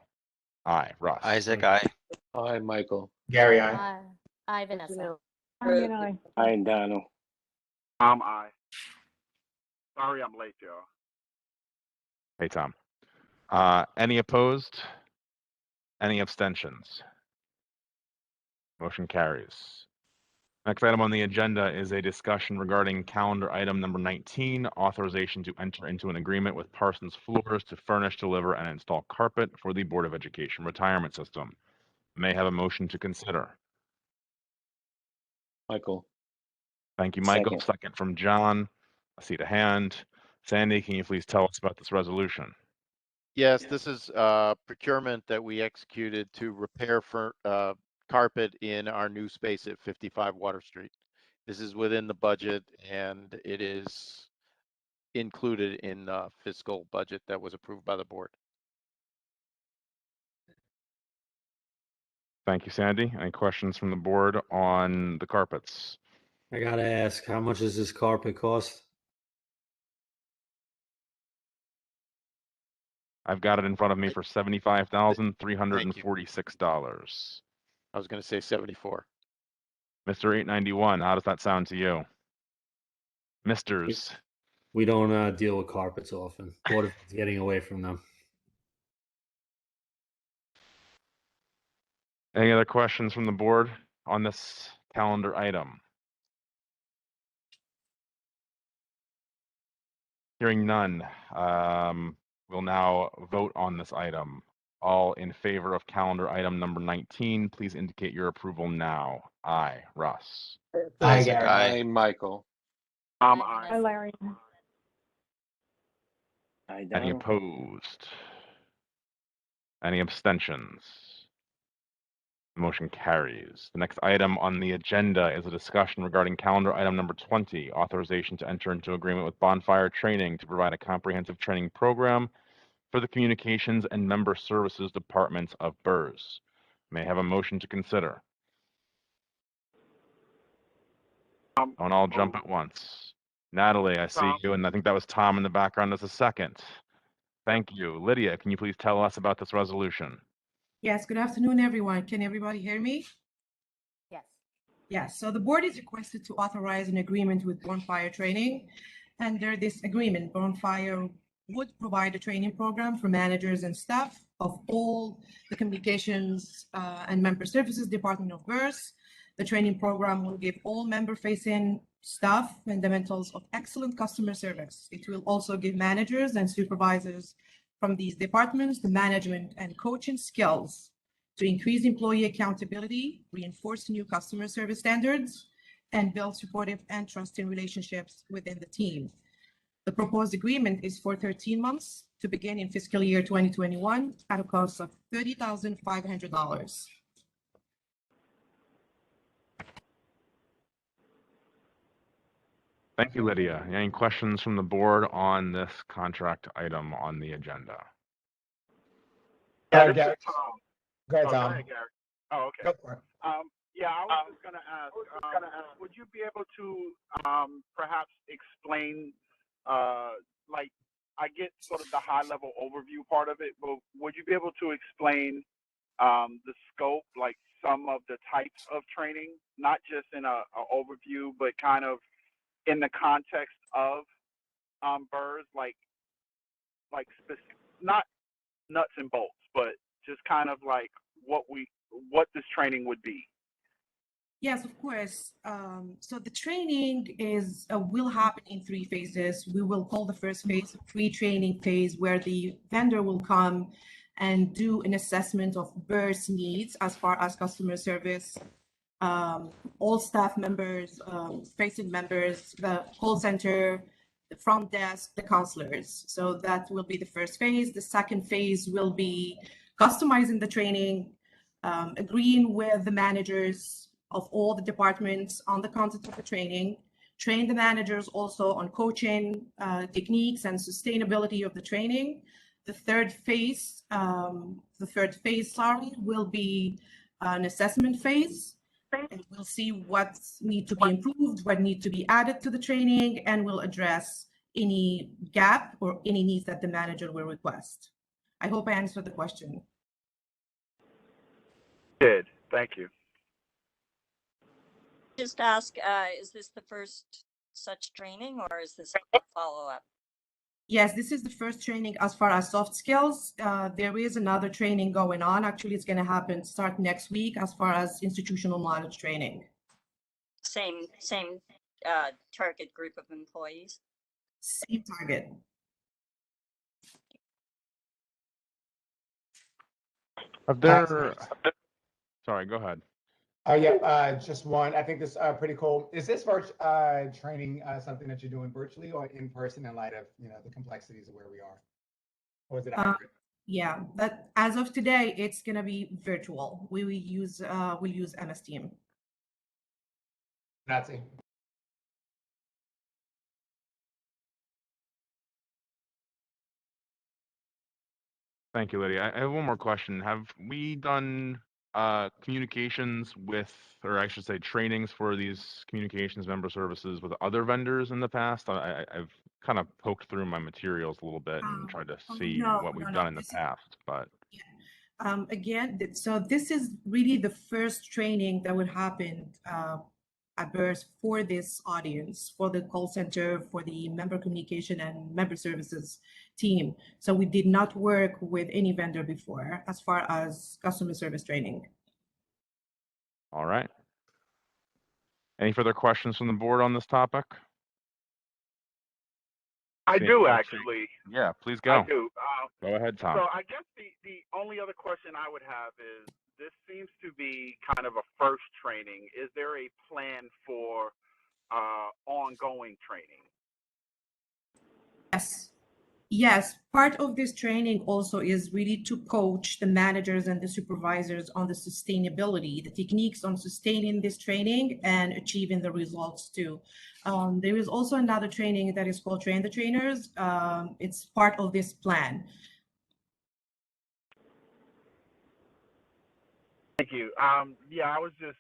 Speaker 1: Aye, Russ.
Speaker 5: Isaac, aye.
Speaker 6: Aye, Michael.
Speaker 9: Gary, aye.
Speaker 6: Aye, Vanessa.
Speaker 8: Aye.
Speaker 12: Aye, Donald.
Speaker 13: Aye. Sorry I'm late, y'all.
Speaker 1: Hey, Tom. Any opposed? Any abstentions? Motion carries. Next item on the agenda is a discussion regarding calendar item number 19, authorization to enter into an agreement with Parsons Floors to furnish, deliver, and install carpet for the Board of Education retirement system. May I have a motion to consider.
Speaker 6: Michael.
Speaker 1: Thank you, Michael.
Speaker 12: Second.
Speaker 1: Second from John. I see the hand. Sandy, can you please tell us about this resolution?
Speaker 2: Yes, this is procurement that we executed to repair for carpet in our new space at 55 Water Street. This is within the budget, and it is included in the fiscal budget that was approved by the board.
Speaker 1: Thank you, Sandy. Any questions from the board on the carpets?
Speaker 6: I gotta ask, how much does this carpet cost?
Speaker 1: I've got it in front of me for $75,346.
Speaker 2: I was going to say 74.
Speaker 1: Mr. 891, how does that sound to you? Misters.
Speaker 6: We don't deal with carpets often. Board is getting away from them.
Speaker 1: Any other questions from the board on this calendar item? Hearing none, we'll now vote on this item. All in favor of calendar item number 19, please indicate your approval now. Aye, Russ.
Speaker 9: Aye, Gary.
Speaker 6: Aye, Michael.
Speaker 13: Aye.
Speaker 11: Hi, Larry.
Speaker 1: Any opposed? Any abstentions? The motion carries. The next item on the agenda is a discussion regarding calendar item number 20, authorization to enter into agreement with Bonfire Training to provide a comprehensive training program for the Communications and Member Services Departments of BERS. May I have a motion to consider? Don't all jump at once. Natalie, I see you, and I think that was Tom in the background as a second. Thank you. Lydia, can you please tell us about this resolution?
Speaker 12: Yes, good afternoon, everyone. Can everybody hear me?
Speaker 6: Yes.
Speaker 12: Yes, so the board is requested to authorize an agreement with Bonfire Training. Under this agreement, Bonfire would provide a training program for managers and staff of all the communications and member services department of BERS. The training program will give all member-facing staff fundamentals of excellent customer service. It will also give managers and supervisors from these departments the management and coaching skills to increase employee accountability, reinforce new customer service standards, and build supportive and trusting relationships within the team. The proposed agreement is for 13 months to begin in fiscal year 2021 at a cost of $30,500.
Speaker 1: Thank you, Lydia. Any questions from the board on this contract item on the agenda?
Speaker 13: Yeah, this
Speaker 9: Gary.
Speaker 13: is Tom.
Speaker 9: Go ahead,
Speaker 13: Oh,
Speaker 9: Tom.
Speaker 13: go ahead, Gary. Oh, okay.
Speaker 9: Go for it.
Speaker 13: Yeah, I was just going to ask, would you be able to perhaps explain, like, I get sort of the high-level overview part of it, but would you be able to explain the scope, like some of the types of training, not just in a overview, but kind of in the context of BERS, like specific, not nuts and bolts, but just kind of like what this training would be?
Speaker 12: Yes, of course. So the training is will happen in 3 phases. We will call the first phase pre-training phase, where the vendor will come and do an assessment of BERS needs as far as customer service, all staff members, facing members, the call center, the front desk, the counselors. So that will be the first phase. The second phase will be customizing the training, agreeing with the managers of all the departments on the content of the training, train the managers also on coaching techniques and sustainability of the training. The third phase, will be an assessment phase. And we'll see what needs to be improved, what needs to be added to the training, and we'll address any gap or any needs that the manager will request. I hope I answered the question.
Speaker 13: Did. Thank you.
Speaker 10: Just ask, is this the first such training or is this a follow-up?
Speaker 12: Yes, this is the first training as far as soft skills. There is another training going on. Actually, it's going to start next week as far as institutional knowledge training.
Speaker 10: Same target group of employees?
Speaker 12: Same target.
Speaker 1: Sorry, go ahead.
Speaker 9: Just one. I think this is pretty cool. Is this training something that you're doing virtually or in person in light of the complexities of where we are? Or is it hybrid?
Speaker 12: Yeah, but as of today, it's gonna be virtual. We will use MS Team.
Speaker 9: Grazie.
Speaker 1: Thank you, Lydia. I have one more question. Have we done communications with, or I should say trainings for these communications member services with other vendors in the past? I've kind of poked through my materials a little bit and tried to see
Speaker 12: No,
Speaker 1: what we've
Speaker 12: no,
Speaker 1: done
Speaker 12: no.
Speaker 1: in the
Speaker 12: This is-
Speaker 1: past, but
Speaker 12: Again, so this is really the first training that would happen at BERS for this audience, for the call center, for the member communication and member services team. So we did not work with any vendor before as far as customer service training.
Speaker 1: all right. Any further questions from the board on this topic?
Speaker 13: I
Speaker 1: See,
Speaker 13: do
Speaker 1: okay.
Speaker 13: actually.
Speaker 1: Yeah, please
Speaker 13: I
Speaker 1: go.
Speaker 13: do.
Speaker 1: Go ahead, Tom.
Speaker 13: So I guess the only other question I would have is, this seems to be kind of a first training. Is there a plan for ongoing training?
Speaker 12: Yes. Yes, part of this training also is really to coach the managers and the supervisors on the sustainability, the techniques on sustaining this training and achieving the results too. There is also another training that is called Train the Trainers. It's part of this plan.
Speaker 13: Thank you. Yeah, I was just,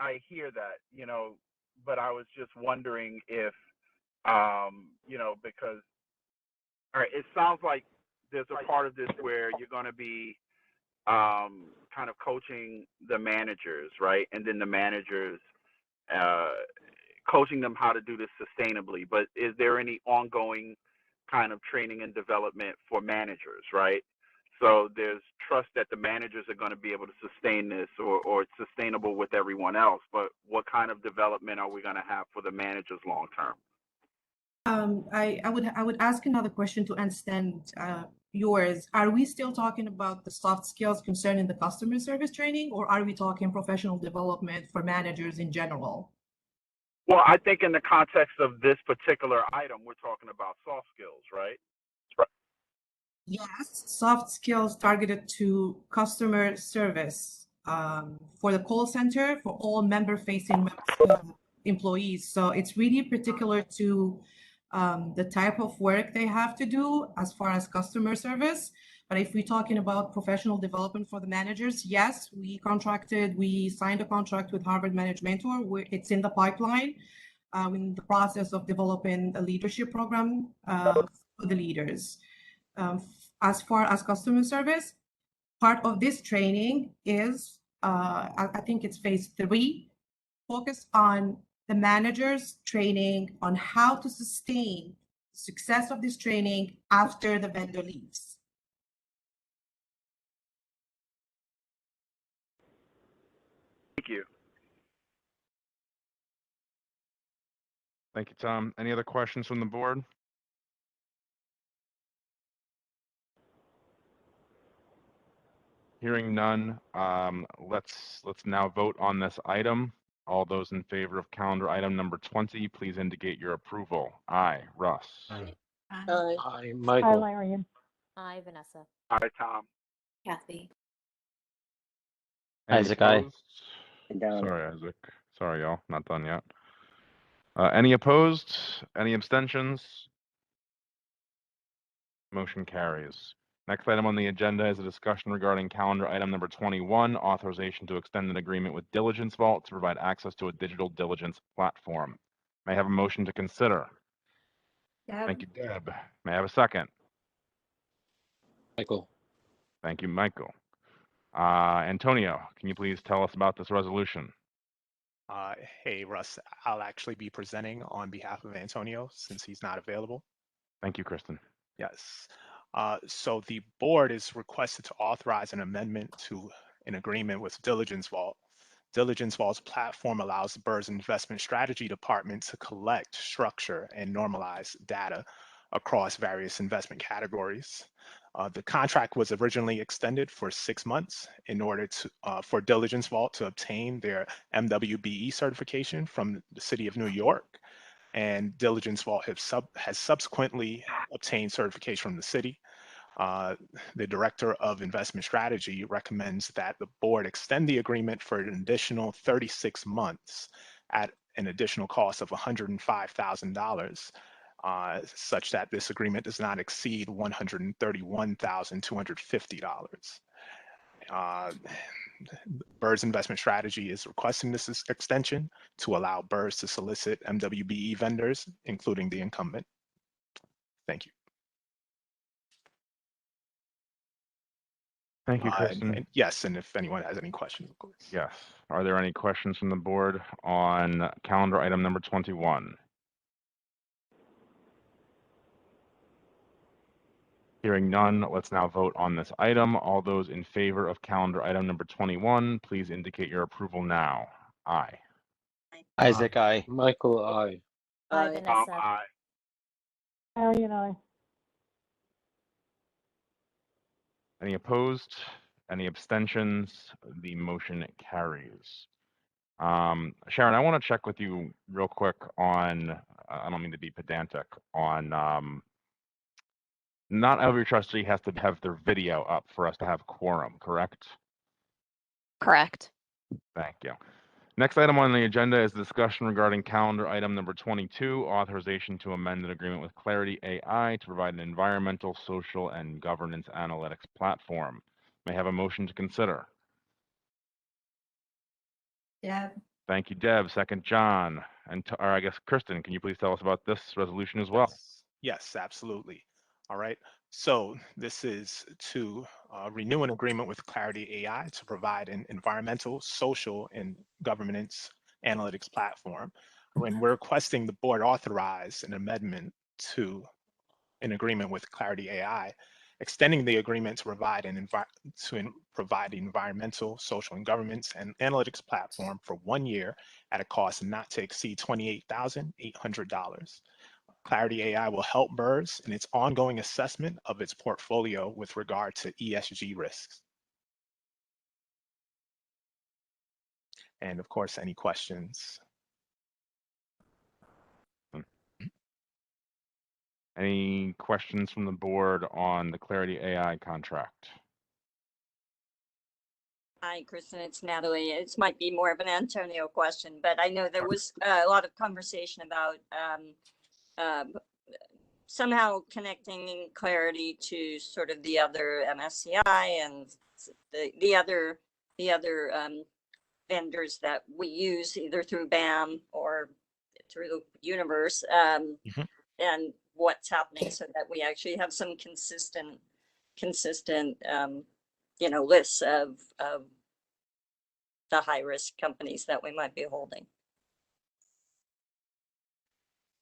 Speaker 13: I hear that, you know, but I was just wondering if, you know, because, all right, it sounds like there's a part of this where you're going to be kind of coaching the managers, right? And then the managers coaching them how to do this sustainably. But is there any ongoing kind of training and development for managers, right? So there's trust that the managers are going to be able to sustain this, or it's sustainable with everyone else. But what kind of development are we going to have for the managers long term?
Speaker 12: I would ask another question to understand yours. Are we still talking about the soft skills concerning the customer service training, or are we talking professional development for managers in general?
Speaker 13: Well, I think in the context of this particular item, we're talking about soft skills, right?
Speaker 12: Yes, soft skills targeted to customer service for the call center for all member-facing employees. So it's really particular to the type of work they have to do as far as customer service. But if we're talking about professional development for the managers, yes, we signed a contract with Harvard Manage Mentor. It's in the pipeline. In the process of developing a leadership program for the leaders. As far as customer service, part of this training is, I think it's phase 3, focus on the managers training on how to sustain the success of this training after the vendor leaves.
Speaker 13: Thank you.
Speaker 1: Thank you, Tom. Any other questions from the board? Hearing none, let's now vote on this item. All those in favor of calendar item number 20, please indicate your approval. Aye, Russ.
Speaker 6: Aye.
Speaker 7: Aye,
Speaker 11: Hi,
Speaker 7: Michael.
Speaker 11: Larian.
Speaker 14: Hi, Vanessa.
Speaker 13: Hi, Tom.
Speaker 14: Kathy.
Speaker 1: Any
Speaker 5: Isaac, aye.
Speaker 1: opposed? Sorry, Isaac. Sorry, y'all. Not done yet. Any opposed? Any abstentions? Motion carries. Next item on the agenda is a discussion regarding calendar item number 21, authorization to extend an agreement with Diligence Vault to provide access to a digital diligence platform. May I have a motion to consider? Thank you, Deb. May I have a second?
Speaker 7: Michael.
Speaker 1: Thank you, Michael. Antonio, can you please tell us about this resolution?
Speaker 15: Hey, Russ, I'll actually be presenting on behalf of Antonio since he's not available.
Speaker 1: Thank you, Kristen.
Speaker 15: Yes. So the board is requested to authorize an amendment to an agreement with Diligence Vault. Diligence Vault's platform allows the BERS investment strategy department to collect, structure, and normalize data across various investment categories. The contract was originally extended for 6 months in order to for Diligence Vault to obtain their MWBE certification from the City of New York. And Diligence Vault has subsequently obtained certification from the city. The Director of Investment Strategy recommends that the board extend the agreement for an additional 36 months at an additional cost of $105,000. such that this agreement does not exceed $131,250. Burs Investment Strategy is requesting this extension to allow Burs to solicit MWBE vendors, including the incumbent. Thank you.
Speaker 1: Thank you, Kristen.
Speaker 15: And yes, and if anyone has any questions, of course.
Speaker 1: Yes. Are there any questions from the board on calendar item number 21? Hearing none, let's now vote on this item. All those in favor of calendar item number 21, please indicate your approval now. Aye.
Speaker 5: Isaac, aye.
Speaker 7: Michael, I.
Speaker 14: I, Vanessa.
Speaker 13: Aye.
Speaker 8: Marion, I.
Speaker 1: Any opposed? Any abstentions? The motion carries. Sharon, I want to check with you real quick on, I don't mean to be pedantic, on not every trustee has to have their video up for us to have quorum, correct?
Speaker 3: Correct.
Speaker 1: Thank you. Next item on the agenda is discussion regarding calendar item number 22, authorization to amend an agreement with Clarity AI to provide an environmental, social, and governance analytics platform. May I have a motion to consider?
Speaker 12: Deb.
Speaker 1: Thank you, Deb. Second, John. Or I guess, Kristen, can you please tell us about this resolution as well?
Speaker 15: Yes, absolutely. All right. So this is to renew an agreement with Clarity AI to provide an environmental, social, and governance analytics platform. When we're requesting the board authorize an amendment to an agreement with Clarity AI, extending the agreement to provide provide environmental, social, and governance and analytics platform for 1 year at a cost not to exceed $28,800. Clarity AI will help Burs in its ongoing assessment of its portfolio with regard to ESG risks. And of course, any questions?
Speaker 1: Any questions from the board on the Clarity AI contract?
Speaker 10: Hi, Kristen, it's Natalie. It might be more of an Antonio question, but I know there was a lot of conversation about somehow connecting Clarity to sort of the other MSCI and the other vendors that we use either through BAM or through the universe, and what's happening so that we actually have some consistent lists of the high risk companies that we might be holding.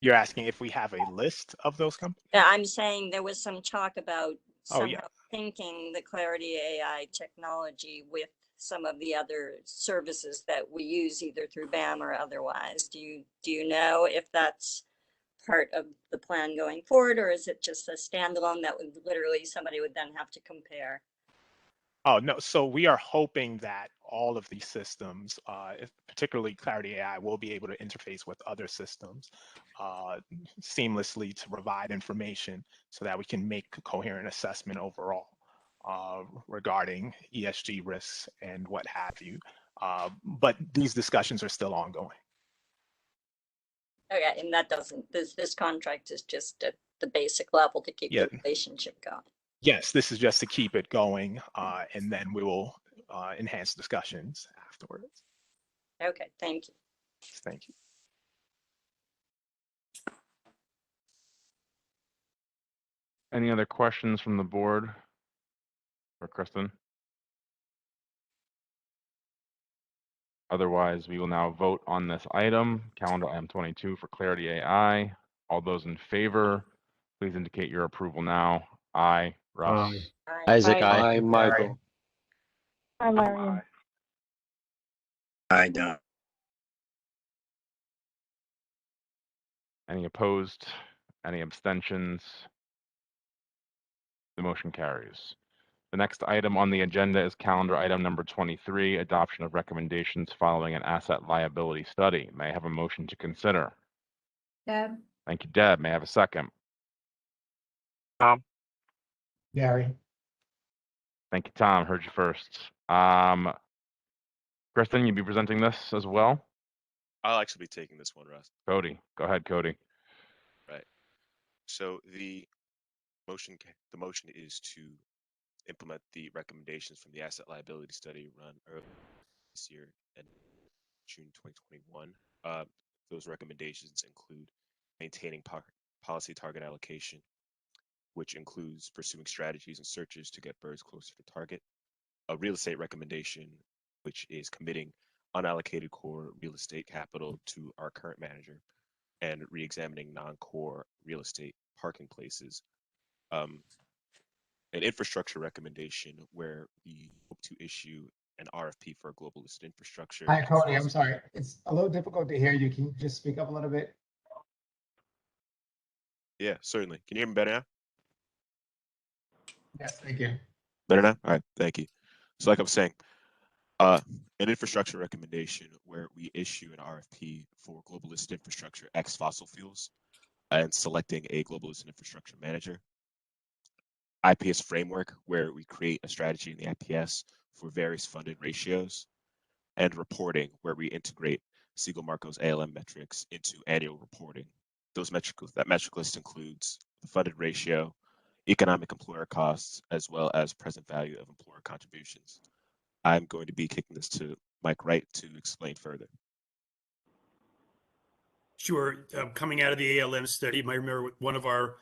Speaker 15: You're asking if we have a list of those companies?
Speaker 10: Yeah, I'm saying there was some talk about somehow
Speaker 15: yeah.
Speaker 10: syncing the Clarity AI technology with some of the other services that we use either through BAM or otherwise. Do you know if that's part of the plan going forward, or is it just a standalone that would literally somebody would then have to compare?
Speaker 15: Oh, no. So we are hoping that all of these systems, particularly Clarity AI, will be able to interface with other systems seamlessly to provide information so that we can make a coherent assessment overall regarding ESG risks and what have you. But these discussions are still ongoing.
Speaker 10: Okay, and that doesn't, this contract is just at the basic level to keep the relationship going.
Speaker 15: Yes, this is just to keep it going, and then we will enhance discussions afterwards.
Speaker 10: Okay, thank you.
Speaker 15: Thank you.
Speaker 1: Any other questions from the board for Kristen? Otherwise, we will now vote on this item, calendar item 22 for Clarity AI. All those in favor, please indicate your approval now. Aye. Russ.
Speaker 7: Aye.
Speaker 5: Isaac, aye.
Speaker 7: Aye, Michael.
Speaker 8: Hi, Marion.
Speaker 5: Aye, Don.
Speaker 1: Any opposed? Any abstentions? The motion carries. The next item on the agenda is calendar item number 23, adoption of recommendations following an asset liability study. May I have a motion to consider?
Speaker 12: Deb.
Speaker 1: Thank you, Deb. May I have a second?
Speaker 13: Tom.
Speaker 9: Gary.
Speaker 1: Thank you, Tom. Heard you first. Kristen, you'll be presenting this as well?
Speaker 16: I'll actually be taking this one, Russ.
Speaker 1: Cody. Go ahead, Cody.
Speaker 16: Right. So the motion is to implement the recommendations from the asset liability study run earlier this year and June 2021. Those recommendations include maintaining policy target allocation, which includes pursuing strategies and searches to get BERS closer to target. A real estate recommendation, which is committing unallocated core real estate capital to our current manager and re-examining non-core real estate parking places. An infrastructure recommendation where we hope to issue an RFP for a global listed infrastructure.
Speaker 9: Hi, Cody. I'm sorry. It's a little difficult to hear you. Can you just speak up a little bit?
Speaker 16: Yeah, certainly. Can you hear me better now?
Speaker 9: Yes, thank you.
Speaker 16: Better now? All right, thank you. So like I'm saying, an infrastructure recommendation where we issue an RFP for global listed infrastructure ex fossil fuels and selecting a global listed infrastructure manager. IPS framework where we create a strategy in the IPS for various funded ratios, and reporting where we integrate Siegel-Marcos ALM metrics into annual reporting. That metric list includes the funded ratio, economic employer costs, as well as present value of employer contributions. I'm going to be kicking this to Mike Wright to explain further.
Speaker 17: Sure. Coming out of the ALM study, you might remember one of our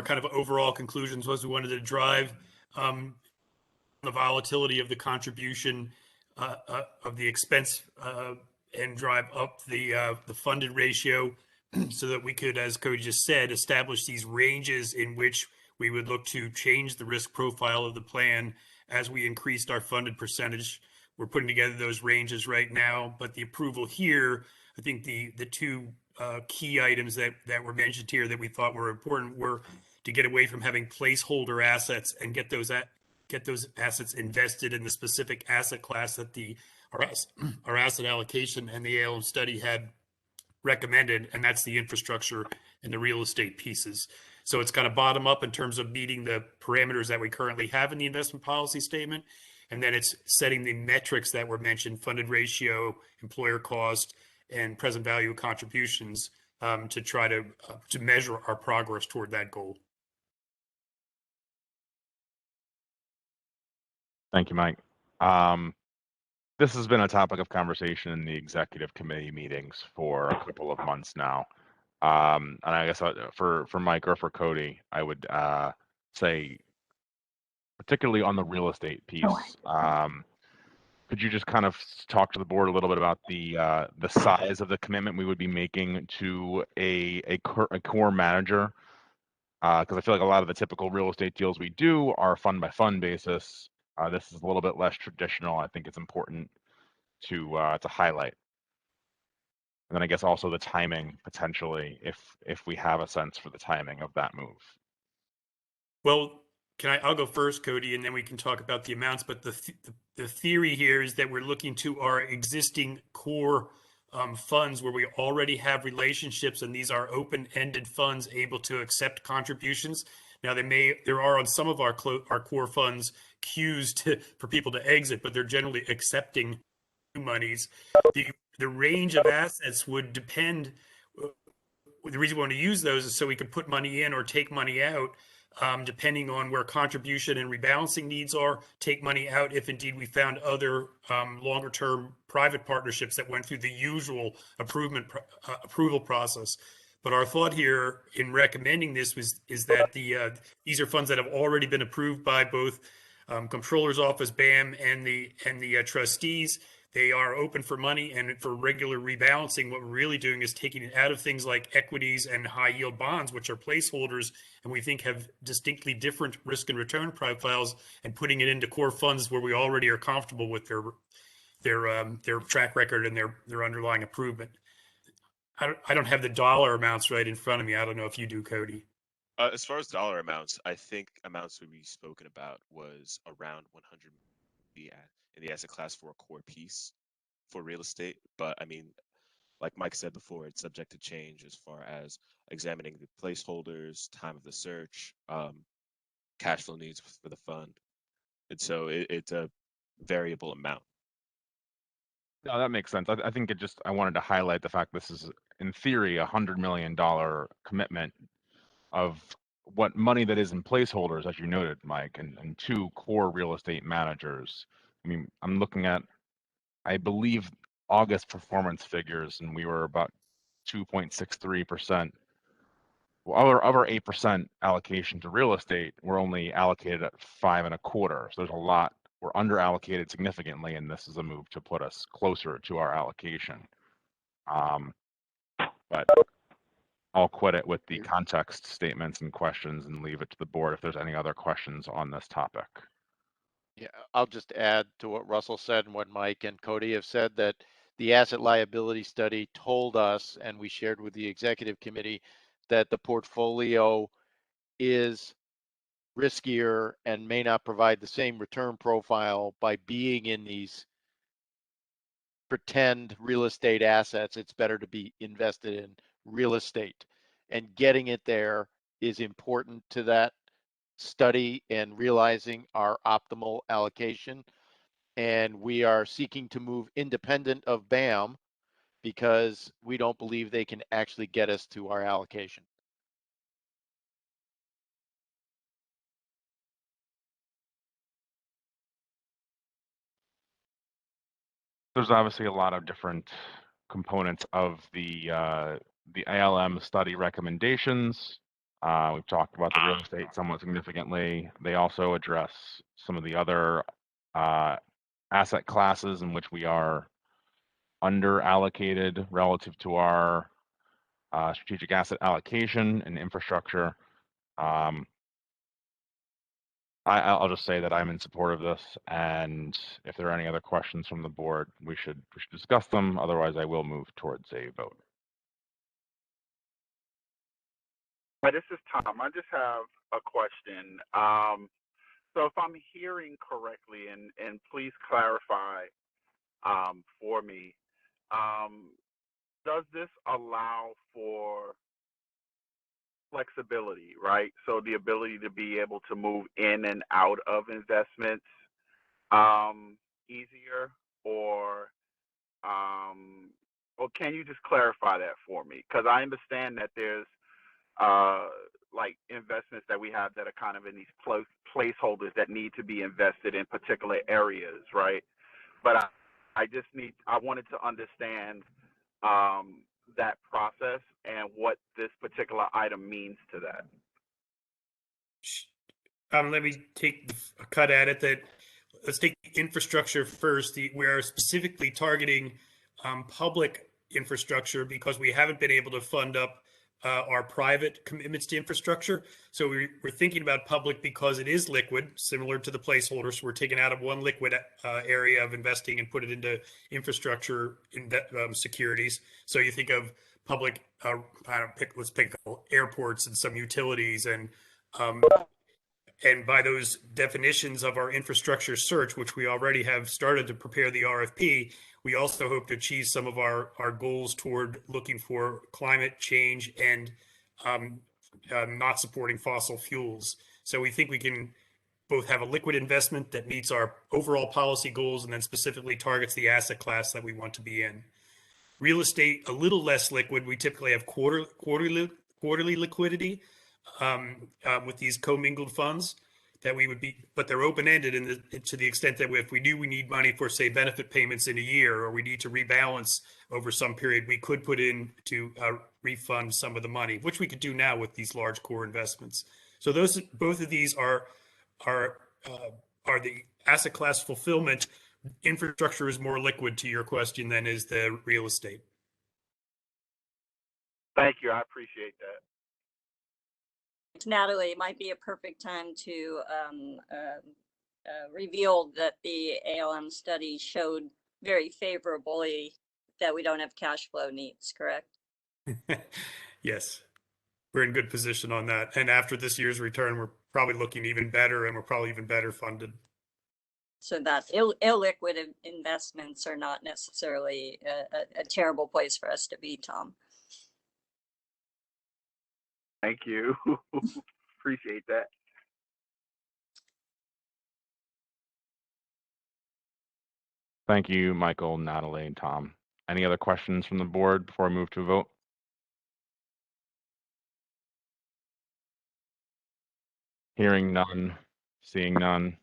Speaker 17: kind of overall conclusions was we wanted to drive the volatility of the contribution of the expense and drive up the funded ratio so that we could, as Cody just said, establish these ranges in which we would look to change the risk profile of the plan as we increased our funded percentage. We're putting together those ranges right now, but the approval here, I think the two key items that were mentioned here that we thought were important were to get away from having placeholder assets and get those assets invested in the specific asset class that our asset allocation and the ALM study had recommended, and that's the infrastructure and the real estate pieces. So it's kind of bottom up in terms of meeting the parameters that we currently have in the investment policy statement. And then it's setting the metrics that were mentioned, funded ratio, employer cost, and present value of contributions to try to measure our progress toward that goal.
Speaker 1: Thank you, Mike. This has been a topic of conversation in the executive committee meetings for a couple of months now. And I guess for Mike or for Cody, I would say, particularly on the real estate piece, could you just kind of talk to the board a little bit about the size of the commitment we would be making to a core manager? Because I feel like a lot of the typical real estate deals we do are fund by fund basis. This is a little bit less traditional. I think it's important to highlight. And then I guess also the timing potentially, if we have a sense for the timing of that move.
Speaker 17: Well, I'll go first, Cody, and then we can talk about the amounts. But the theory here is that we're looking to our existing core funds where we already have relationships, and these are open-ended funds able to accept contributions. Now, there are on some of our core funds queues for people to exit, but they're generally accepting monies. The range of assets would depend. The reason we want to use those is so we could put money in or take money out, depending on where contribution and rebalancing needs are, take money out if indeed we found other longer term private partnerships that went through the usual approval process. But our thought here in recommending this is that these are funds that have already been approved by both Comptroller's Office, BAM, and the trustees. They are open for money and for regular rebalancing. What we're really doing is taking it out of things like equities and high yield bonds, which are placeholders, and we think have distinctly different risk and return profiles, and putting it into core funds where we already are comfortable with their track record and their underlying improvement. I don't have the dollar amounts right in front of me. I don't know if you do, Cody.
Speaker 16: As far as dollar amounts, I think amounts we've spoken about was around 100 in the asset class for a core piece for real estate. But I mean, like Mike said before, it's subject to change as far as examining the placeholders, time of the search, cash flow needs for the fund. And so it's a variable amount.
Speaker 1: No, that makes sense. I think I wanted to highlight the fact this is, in theory, $100 million commitment of what money that is in placeholders, as you noted, Mike, and 2 core real estate managers. I mean, I'm looking at, I believe, August performance figures, and we were about 2.63%. Well, of our 8% allocation to real estate, we're only allocated at 5.25. So there's a lot. We're under allocated significantly, and this is a move to put us closer to our allocation. But I'll quit it with the context statements and questions and leave it to the board if there's any other questions on this topic.
Speaker 2: Yeah, I'll just add to what Russell said and what Mike and Cody have said, that the asset liability study told us, and we shared with the executive committee, that the portfolio is riskier and may not provide the same return profile by being in these pretend real estate assets. It's better to be invested in real estate, and getting it there is important to that study and realizing our optimal allocation. And we are seeking to move independent of BAM because we don't believe they can actually get us to our allocation.
Speaker 1: There's obviously a lot of different components of the ALM study recommendations. We've talked about the real estate somewhat significantly. They also address some of the other asset classes in which we are under allocated relative to our strategic asset allocation and infrastructure. I'll just say that I'm in support of this, and if there are any other questions from the board, we should discuss them. Otherwise, I will move towards a vote.
Speaker 13: Hi, this is Tom. I just have a question. So if I'm hearing correctly, and please clarify for me, does this allow for flexibility, right? So the ability to be able to move in and out of investments easier, or can you just clarify that for me? Because I understand that there's like investments that we have that are kind of in these placeholders that need to be invested in particular areas, right? But I wanted to understand that process and what this particular item means to that.
Speaker 17: Let me take a cut at it. Let's take infrastructure first. We are specifically targeting public infrastructure because we haven't been able to fund up our private commitments to infrastructure. So we're thinking about public because it is liquid, similar to the placeholder. So we're taking out of one liquid area of investing and put it into infrastructure in securities. So you think of public, let's pick airports and some utilities, and by those definitions of our infrastructure search, which we already have started to prepare the RFP, we also hope to achieve some of our goals toward looking for climate change and not supporting fossil fuels. So we think we can both have a liquid investment that meets our overall policy goals and then specifically targets the asset class that we want to be in. Real estate, a little less liquid. We typically have quarterly liquidity with these commingled funds that we would be, but they're open-ended to the extent that if we need money for, say, benefit payments in a year, or we need to rebalance over some period, we could put in to refund some of the money, which we could do now with these large core investments. So both of these are the asset class fulfillment. Infrastructure is more liquid, to your question, than is the real estate.
Speaker 13: Thank you. I appreciate that.
Speaker 10: Natalie, it might be a perfect time to reveal that the ALM study showed very favorably that we don't have cash flow needs, correct?
Speaker 17: Yes, we're in good position on that. And after this year's return, we're probably looking even better, and we're probably even better funded.
Speaker 10: So that illiquid investments are not necessarily a terrible place for us to be, Tom.
Speaker 13: Thank you. Appreciate that.
Speaker 1: Thank you, Michael, Natalie, and Tom. Any other questions from the board before I move to a vote? Hearing none, seeing none.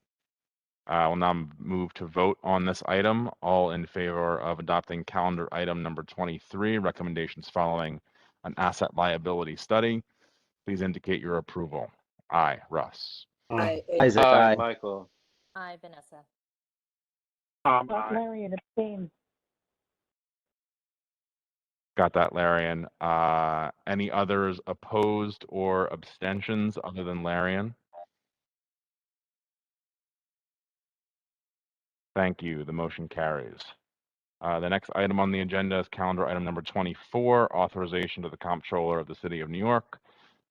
Speaker 1: We'll now move to vote on this item. All in favor of adopting calendar item number 23, recommendations following an asset liability study, please indicate your approval. Aye, Russ.
Speaker 5: Isaac, aye.
Speaker 6: Michael.
Speaker 14: Aye, Vanessa.
Speaker 13: Aye.
Speaker 11: Larry and abstain.
Speaker 1: Got that, Larian. Any others opposed or abstentions other than Larian? Thank you. The motion carries. The next item on the agenda is calendar item number 24, authorization to the Comptroller of the City of New York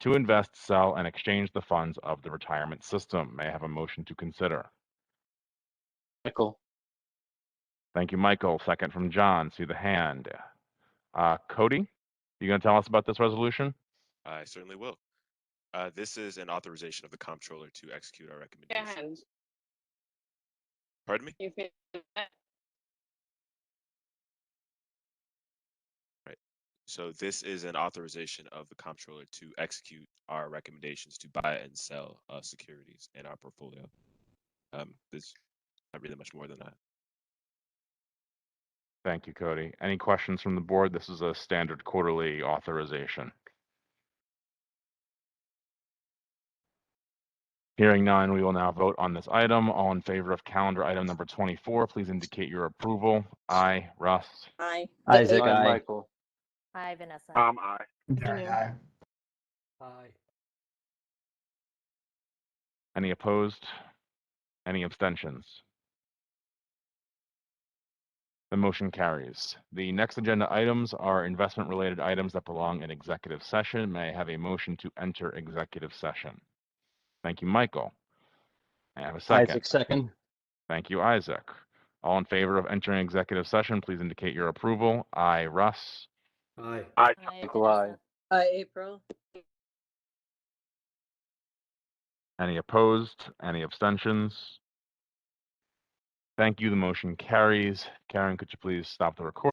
Speaker 1: to invest, sell, and exchange the funds of the retirement system. May I have a motion to consider?
Speaker 6: Michael.
Speaker 1: Thank you, Michael. Second from John. See the hand. Cody, you going to tell us about this resolution?
Speaker 16: I certainly will. This is an authorization of the comptroller to execute our recommendations. Pardon me? Right. So this is an authorization of the comptroller to execute our recommendations to buy and sell securities in our portfolio. There's not really much more than that.
Speaker 1: Thank you, Cody. Any questions from the board? This is a standard quarterly authorization. Hearing none, we will now vote on this item. All in favor of calendar item number 24, please indicate your approval. Aye, Russ.
Speaker 10: Aye.
Speaker 5: Isaac, aye.
Speaker 6: Michael.
Speaker 14: Aye, Vanessa.
Speaker 13: Aye.
Speaker 9: Larry, aye.
Speaker 6: Aye.
Speaker 1: Any opposed? Any abstentions? The motion carries. The next agenda items are investment-related items that belong in executive session. May I have a motion to enter executive session? Thank you, Michael. May I have a second?
Speaker 5: Isaac, second.
Speaker 1: Thank you, Isaac. All in favor of entering executive session, please indicate your approval. Aye, Russ.
Speaker 6: Aye.
Speaker 13: Aye.
Speaker 14: Aye,
Speaker 6: Michael, aye.
Speaker 14: Vanessa.
Speaker 10: Aye, April.
Speaker 1: Any opposed? Any abstentions? Thank you. The motion carries. Karen, could you please stop the recording?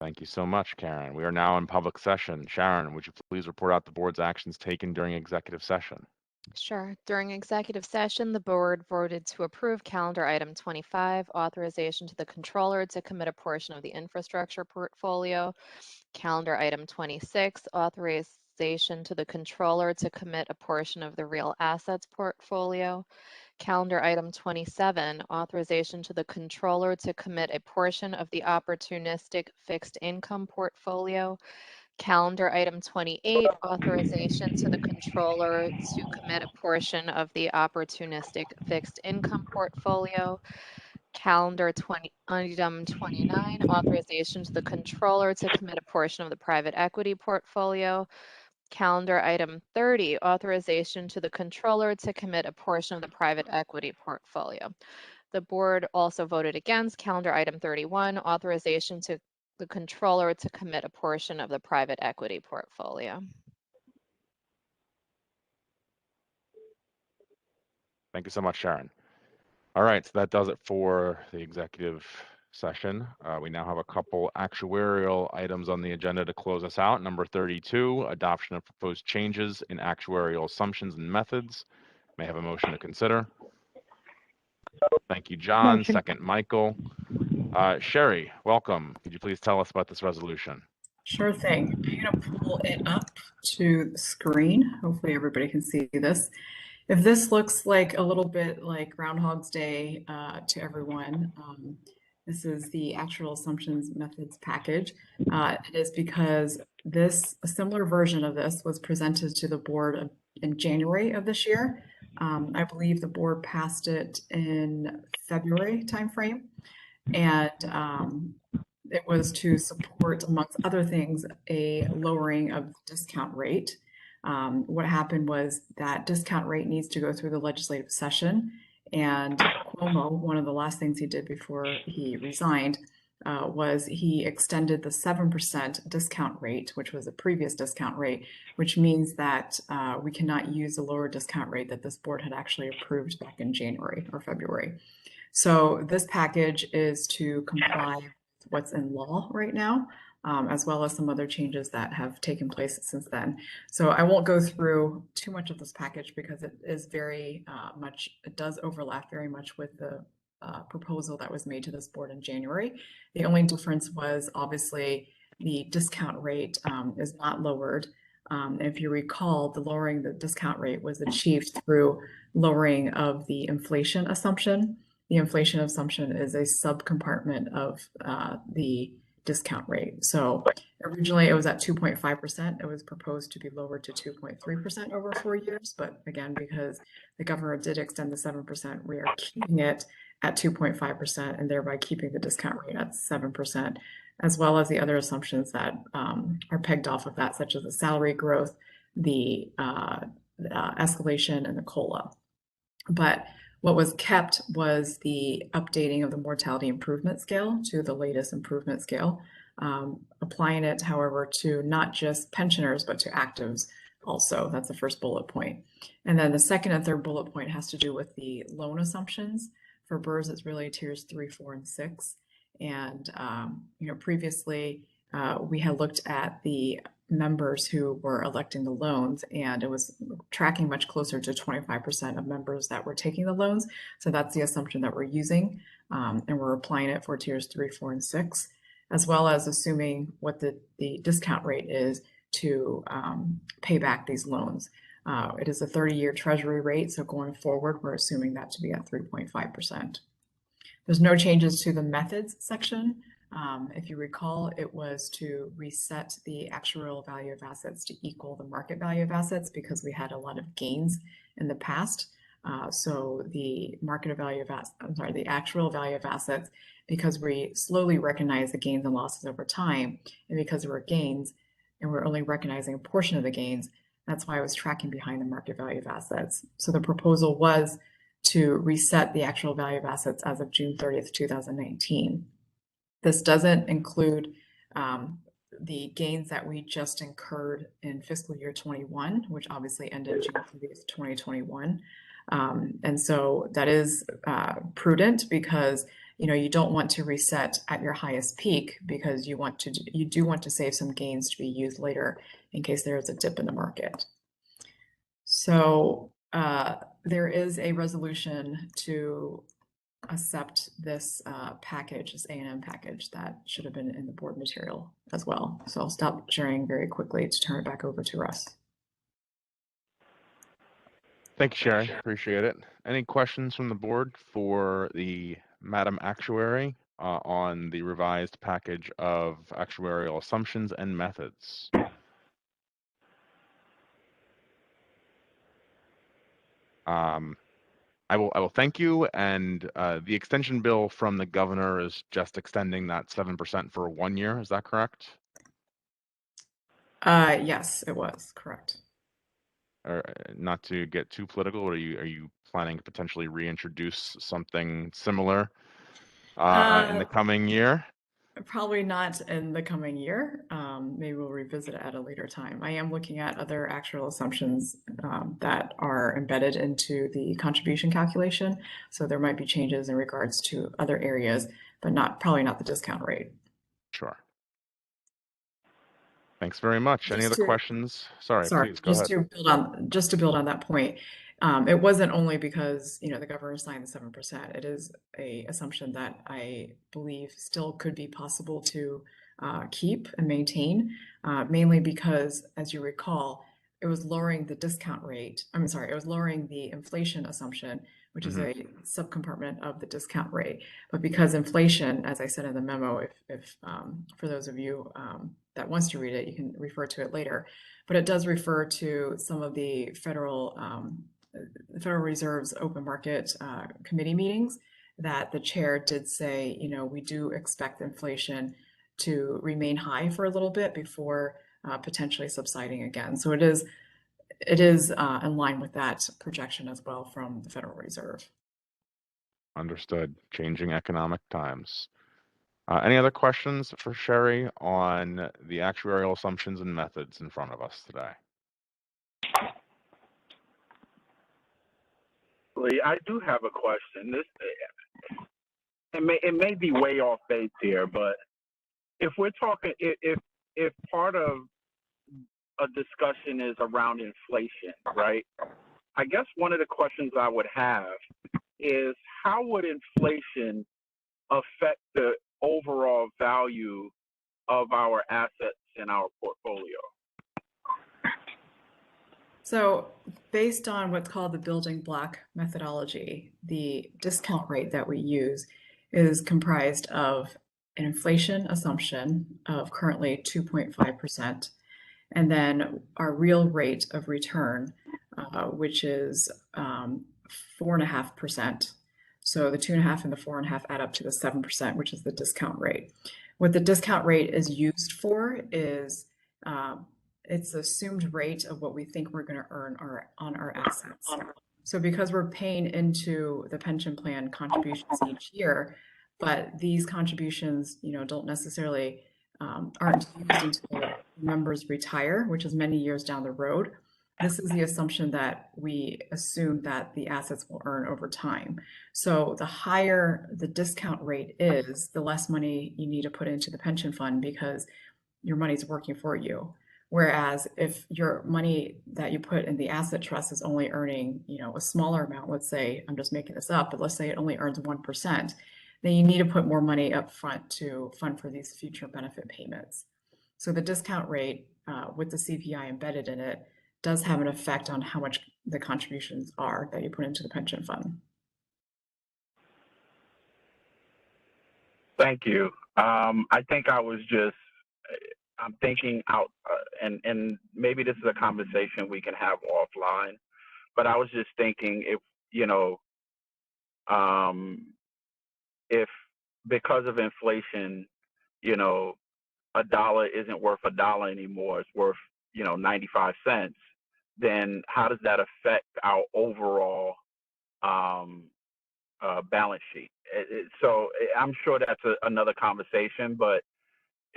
Speaker 1: Thank you so much, Karen. We are now in public session. Sharon, would you please report out the board's actions taken during executive session?
Speaker 3: Sure. During executive session, the board voted to approve calendar item 25, authorization to the controller to commit a portion of the infrastructure portfolio. Calendar item 26, authorization to the controller to commit a portion of the real assets portfolio. Calendar item 27, authorization to the controller to commit a portion of the opportunistic fixed income portfolio. Calendar item 28, authorization to the controller to commit a portion of the opportunistic fixed income portfolio. Calendar item 29, authorization to the controller to commit a portion of the private equity portfolio. Calendar item 30, authorization to the controller to commit a portion of the private equity portfolio. The board also voted against calendar item 31, authorization to the controller to commit a portion of the private equity portfolio.
Speaker 1: Thank you so much, Sharon. All right, so that does it for the executive session. We now have a couple actuarial items on the agenda to close us out. Number 32, adoption of proposed changes in actuarial assumptions and methods. May I have a motion to consider? Thank you, John.
Speaker 11: Motion.
Speaker 1: Second, Michael. Sherry, welcome. Could you please tell us about this resolution?
Speaker 18: Sure thing. I'm going to pull it up to the screen. Hopefully everybody can see this. If this looks like a little bit like Groundhog's Day to everyone, this is the actual assumptions methods package. It is because a similar version of this was presented to the board in January of this year. I believe the board passed it in February timeframe. And it was to support, amongst other things, a lowering of the discount rate. What happened was that discount rate needs to go through the legislative session. And Cuomo, one of the last things he did before he resigned, was he extended the 7% discount rate, which was a previous discount rate, which means that we cannot use the lower discount rate that this board had actually approved back in January or February. So this package is to comply with what's in law right now, as well as some other changes that have taken place since then. So I won't go through too much of this package because it is very much, it does overlap very much with the proposal that was made to this board in January. The only difference was obviously the discount rate is not lowered. If you recall, the lowering the discount rate was achieved through lowering of the inflation assumption. The inflation assumption is a subcompartment of the discount rate. So originally it was at 2.5%. It was proposed to be lowered to 2.3% over 4 years. But again, because the governor did extend the 7%, we are keeping it at 2.5% and thereby keeping the discount rate at 7%, as well as the other assumptions that are pegged off of that, such as the salary growth, the escalation, and the COLA. But what was kept was the updating of the mortality improvement scale to the latest improvement scale, applying it, however, to not just pensioners, but to actives also. That's the first bullet point. And then the second and third bullet point has to do with the loan assumptions. For BERS, it's really tiers 3, 4, and 6. And previously we had looked at the members who were electing the loans, and it was tracking much closer to 25% of members that were taking the loans. So that's the assumption that we're using, and we're applying it for tiers 3, 4, and 6, as well as assuming what the discount rate is to pay back these loans. It is a 30-year treasury rate, so going forward, we're assuming that to be at 3.5%. There's no changes to the methods section. If you recall, it was to reset the actuarial value of assets to equal the market value of assets because we had a lot of gains in the past. So the market value of assets, the actuarial value of assets, because we slowly recognize the gains and losses over time, and because there were gains and we're only recognizing a portion of the gains, that's why I was tracking behind the market value of assets. So the proposal was to reset the actual value of assets as of June 30th, 2019. This doesn't include the gains that we just incurred in fiscal year 21, which obviously ended June 30th, 2021. And so that is prudent because you don't want to reset at your highest peak because you do want to save some gains to be used later in case there is a dip in the market. So there is a resolution to accept this package, this A&M package that should have been in the board material as well. So I'll stop sharing very quickly to turn it back over to Russ.
Speaker 1: Thank you, Sherry. Appreciate it. Any questions from the board for the Madam Actuary on the revised package of actuarial assumptions and methods? I will thank you. And the extension bill from the governor is just extending that 7% for 1 year. Is that correct?
Speaker 18: Yes, it was correct.
Speaker 1: Or not to get too political, are you planning to potentially reintroduce something similar in the coming year?
Speaker 18: Probably not in the coming year. Maybe we'll revisit it at a later time. I am looking at other actual assumptions that are embedded into the contribution calculation. So there might be changes in regards to other areas, but probably not the discount rate.
Speaker 1: Sure. Thanks very much. Any other questions? Sorry, please go ahead.
Speaker 18: Just to build on that point, it wasn't only because the governor signed the 7%. It is a assumption that I believe still could be possible to keep and maintain, mainly because, as you recall, it was lowering the discount rate. I'm sorry, it was lowering the inflation assumption, which is a subcompartment of the discount rate. But because inflation, as I said in the memo, if for those of you that wants to read it, you can refer to it later. But it does refer to some of the Federal Reserve's open market committee meetings that the chair did say, we do expect inflation to remain high for a little bit before potentially subsiding again. So it is in line with that projection as well from the Federal Reserve.
Speaker 1: Understood. Changing economic times. Any other questions for Sherry on the actuarial assumptions and methods in front of us today?
Speaker 13: I do have a question. It may be way off base here, but if we're talking, if part of a discussion is around inflation, right? I guess one of the questions I would have is how would inflation affect the overall value of our assets in our portfolio?
Speaker 18: So based on what's called the building block methodology, the discount rate that we use is comprised of an inflation assumption of currently 2.5%, and then our real rate of return, which is 4.5%. So the 2.5 and the 4.5 add up to the 7%, which is the discount rate. What the discount rate is used for is it's the assumed rate of what we think we're going to earn on our assets. So because we're paying into the pension plan contributions each year, but these contributions, don't necessarily aren't used until members retire, which is many years down the road. This is the assumption that we assume that the assets will earn over time. So the higher the discount rate is, the less money you need to put into the pension fund because your money's working for you. Whereas if your money that you put in the asset trust is only earning, a smaller amount, let's say, I'm just making this up, but let's say it only earns 1%, then you need to put more money up front to fund for these future benefit payments. So the discount rate with the CPI embedded in it does have an effect on how much the contributions are that you put into the pension fund.
Speaker 13: Thank you. I think I'm thinking out, and maybe this is a conversation we can have offline, but I was just thinking if because of inflation, a dollar isn't worth a dollar anymore, it's worth, 95 cents, then how does that affect our overall balance sheet? So I'm sure that's another conversation, but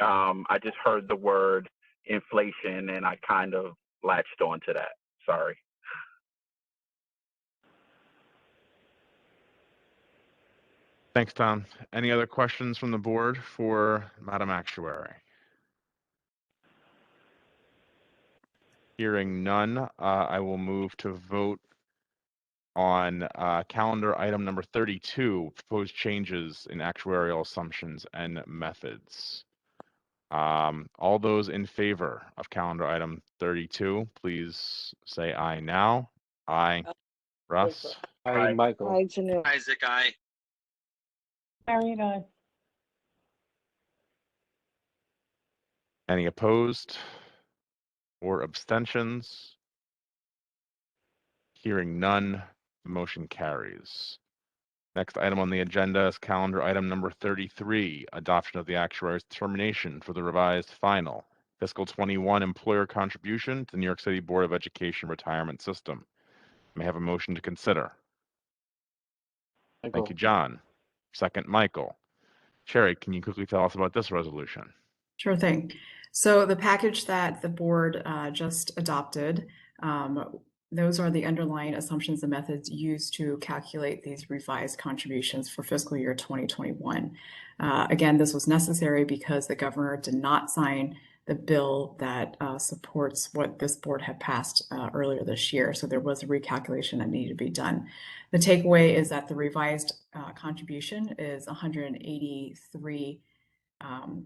Speaker 13: I just heard the word inflation and I kind of latched onto that. Sorry.
Speaker 1: Thanks, Tom. Any other questions from the board for Madam Actuary? Hearing none, I will move to vote on calendar item number 32, proposed changes in actuarial assumptions and methods. All those in favor of calendar item 32, please say aye now. Aye. Russ?
Speaker 5: Aye, Michael.
Speaker 8: Hi, Janelle.
Speaker 19: Isaac, aye.
Speaker 8: Irene, aye.
Speaker 1: Any opposed or abstentions? Hearing none, the motion carries. Next item on the agenda is calendar item number 33, adoption of the actuary's determination for the revised final fiscal 21 employer contribution to the New York City Board of Education retirement system. May I have a motion to consider?
Speaker 5: Michael.
Speaker 1: Thank you, John. Second, Michael. Sherry, can you quickly tell us about this resolution?
Speaker 18: Sure thing. So the package that the board just adopted, those are the underlying assumptions and methods used to calculate these revised contributions for fiscal year 2021. Again, this was necessary because the governor did not sign the bill that supports what this board had passed earlier this year. So there was a recalculation that needed to be done. The takeaway is that the revised contribution is 183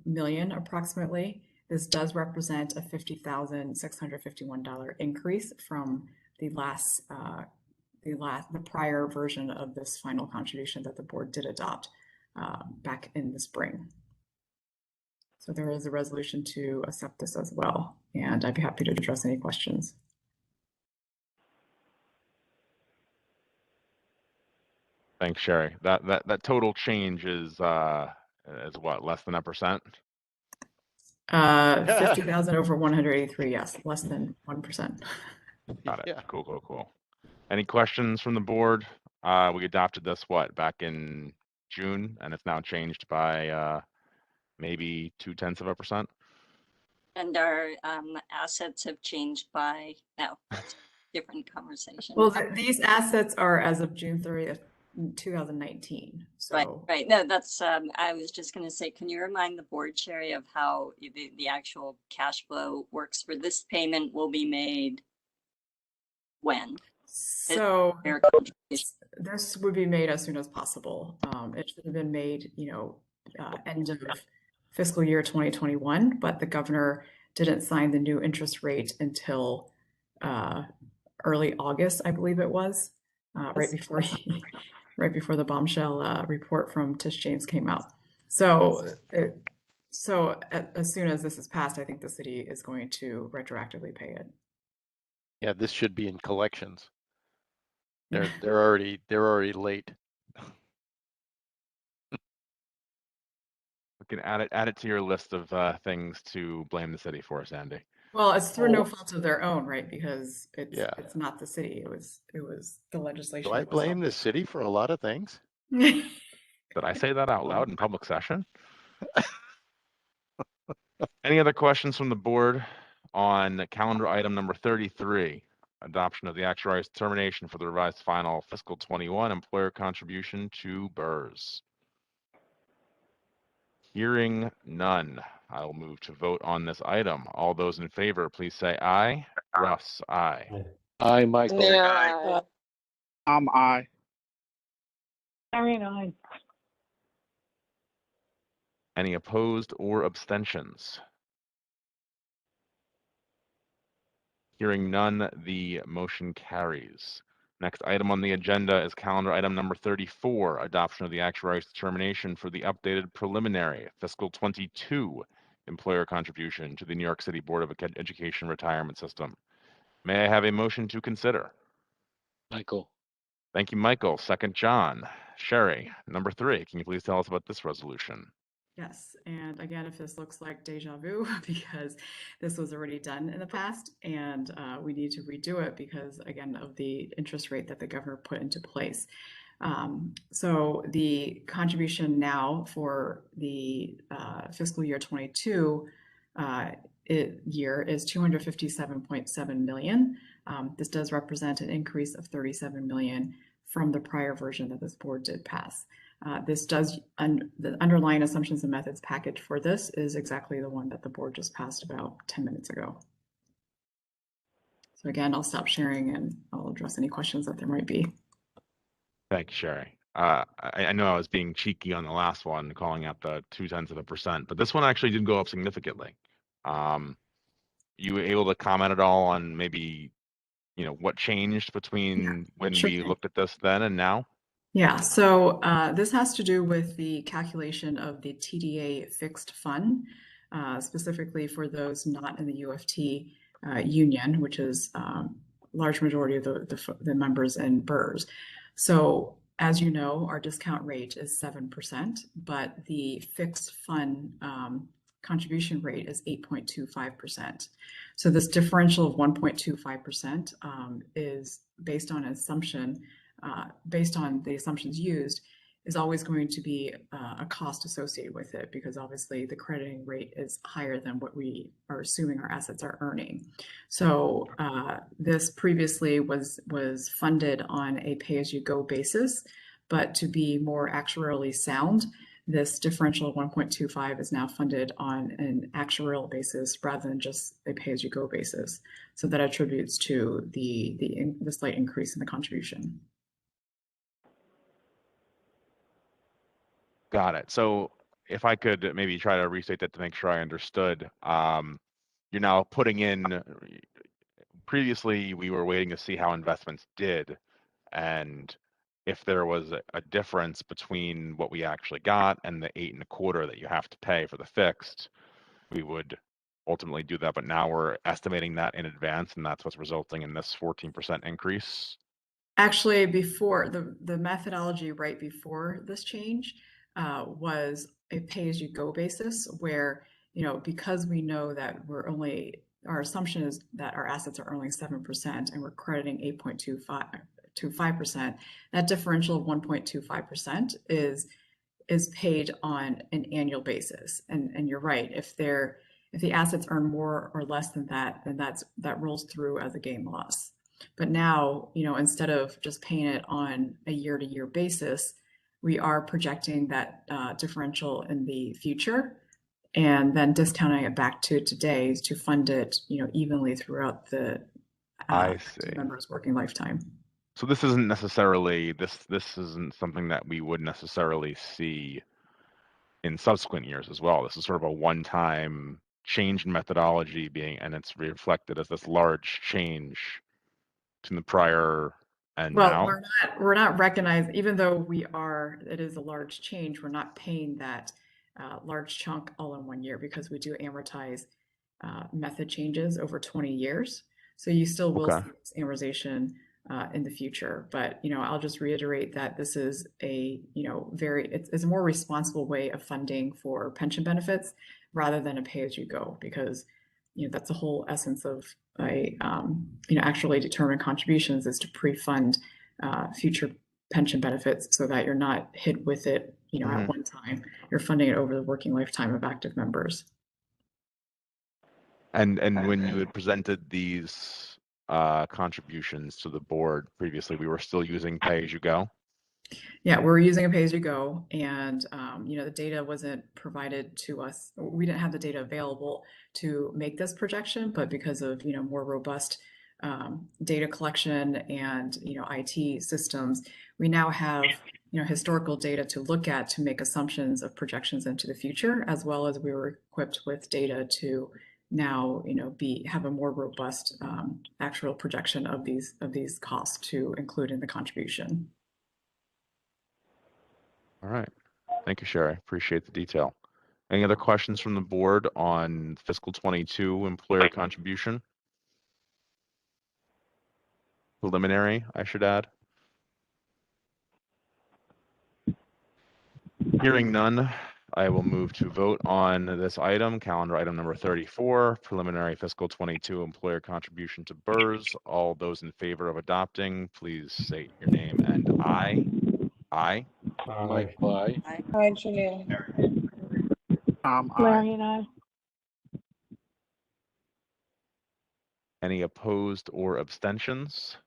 Speaker 18: million approximately. This does represent a $50,651 increase from the prior version of this final contribution that the board did adopt back in the spring. So there is a resolution to accept this as well, and I'd be happy to address any questions.
Speaker 1: Thanks, Sherry. That total change is what, less than 1%?
Speaker 18: 50,000 over 183, yes, less than 1%.
Speaker 1: Got it.
Speaker 2: Yeah.
Speaker 1: Cool. Any questions from the board? We adopted this, back in June, and it's now changed by maybe 0.2%.
Speaker 10: And our assets have changed by, no, that's a different conversation.
Speaker 18: Well, these assets are as of June 30th,
Speaker 11: 2019.
Speaker 10: Right,
Speaker 11: So
Speaker 10: right. No, that's, I was just going to say, can you remind the board, Sherry, of how the actual cash flow works for this payment will be made when?
Speaker 11: So this would be made as soon as possible. It should have been made, end of fiscal year 2021, but the governor didn't sign the new interest rate until early August, I believe it was, right before the bombshell report from Tish James came out. So as soon as this is passed, I think the city is going to retroactively pay it.
Speaker 2: Yeah, this should be in collections. They're already late.
Speaker 1: We can add it to your list of things to blame the city for, Sandy.
Speaker 11: Well, it's through no fault of their own, right? Because it's not the city. It was the legislation.
Speaker 2: Do I blame the city for a lot of things?
Speaker 1: Did I say that out loud in public session? Any other questions from the board on calendar item number 33, adoption of the actuary's determination for the revised final fiscal 21 employer contribution to BERS? Hearing none, I will move to vote on this item. All those in favor, please say aye. Russ, aye.
Speaker 2: Aye, Michael.
Speaker 13: Aye. Aye.
Speaker 11: Irene, aye.
Speaker 1: Any opposed or abstentions? Hearing none, the motion carries. Next item on the agenda is calendar item number 34, adoption of the actuary's determination for the updated preliminary fiscal 22 employer contribution to the New York City Board of Education retirement system. May I have a motion to consider?
Speaker 2: Michael.
Speaker 1: Thank you, Michael. Second, John. Sherry, number 3, can you please tell us about this resolution?
Speaker 11: Yes, and again, if this looks like deja vu, because this was already done in the past, and we need to redo it because, again, of the interest rate that the governor put into place. So the contribution now for the fiscal year 22 year is 257.7 million. This does represent an increase of 37 million from the prior version that this board did pass. This does, the underlying assumptions and methods package for this is exactly the one that the board just passed about 10 minutes ago. So again, I'll stop sharing and I'll address any questions that there might be.
Speaker 1: Thank you, Sherry. I know I was being cheeky on the last one, calling out the 0.2%, but this one actually did go up significantly. You were able to comment at all on maybe, what changed between when we looked at this then and now?
Speaker 11: Yeah, so this has to do with the calculation of the TDA fixed fund, specifically for those not in the UFT union, which is large majority of the members in BERS. So as you know, our discount rate is 7%, but the fixed fund contribution rate is 8.25%. So this differential of 1.25% is based on assumption, based on the assumptions used, is always going to be a cost associated with it, because obviously the crediting rate is higher than what we are assuming our assets are earning. So this previously was funded on a pay-as-you-go basis, but to be more actuarially sound, this differential of 1.25 is now funded on an actuarial basis rather than just a pay-as-you-go basis. So that attributes to the slight increase in the contribution.
Speaker 1: Got it. So if I could maybe try to restate that to make sure I understood, you're now putting in, previously we were waiting to see how investments did, and if there was a difference between what we actually got and the 8.25 that you have to pay for the fixed, we would ultimately do that. But now we're estimating that in advance, and that's what's resulting in this 14% increase.
Speaker 11: Actually, before the methodology right before this change was a pay-as-you-go basis, where because we know that our assumption is that our assets are earning 7% and we're crediting 8.25%. That differential of 1.25% is paid on an annual basis. And you're right, if the assets earn more or less than that, then that rolls through as a gain loss.
Speaker 18: But now, instead of just paying it on a year-to-year basis, we are projecting that differential in the future and then discounting it back to today to fund it, evenly throughout the
Speaker 1: I see.
Speaker 18: member's working lifetime.
Speaker 1: So this isn't necessarily this isn't something that we would necessarily see in subsequent years as well. This is sort of a one-time change in methodology and it's reflected as this large change to the prior and now.
Speaker 18: We're not recognizing, even though it is a large change, we're not paying that large chunk all in one year because we do amortize method changes over 20 years. So you still will see this amortization in the future. But, I'll just reiterate that this is it's a more responsible way of funding for pension benefits rather than a pay-as-you-go, because, that's the whole essence of actually determined contributions is to pre-fund future pension benefits so that you're not hit with it, at one time. You're funding it over the working lifetime of active members.
Speaker 1: And when you had presented these contributions to the board previously, we were still using pay-as-you-go?
Speaker 18: Yeah, we're using a pay-as-you-go, and the data wasn't provided to us. We didn't have the data available to make this projection, but because of more robust data collection and IT systems, we now have historical data to look at to make assumptions of projections into the future, as well as we were equipped with data to now have a more robust actual projection of these costs to include in the contribution.
Speaker 1: All right. Thank you, Sherry. Appreciate the detail. Any other questions from the board on fiscal 22 employer contribution? Preliminary, I should add. Hearing none, I will move to vote on this item, calendar item number 34, preliminary fiscal 22 employer contribution to Burs. All those in favor of adopting, please state your name and aye. Aye.
Speaker 7: Aye.
Speaker 5: Aye.
Speaker 7: Aye, Janine.
Speaker 8: Larry and I.
Speaker 1: Any opposed or abstentions?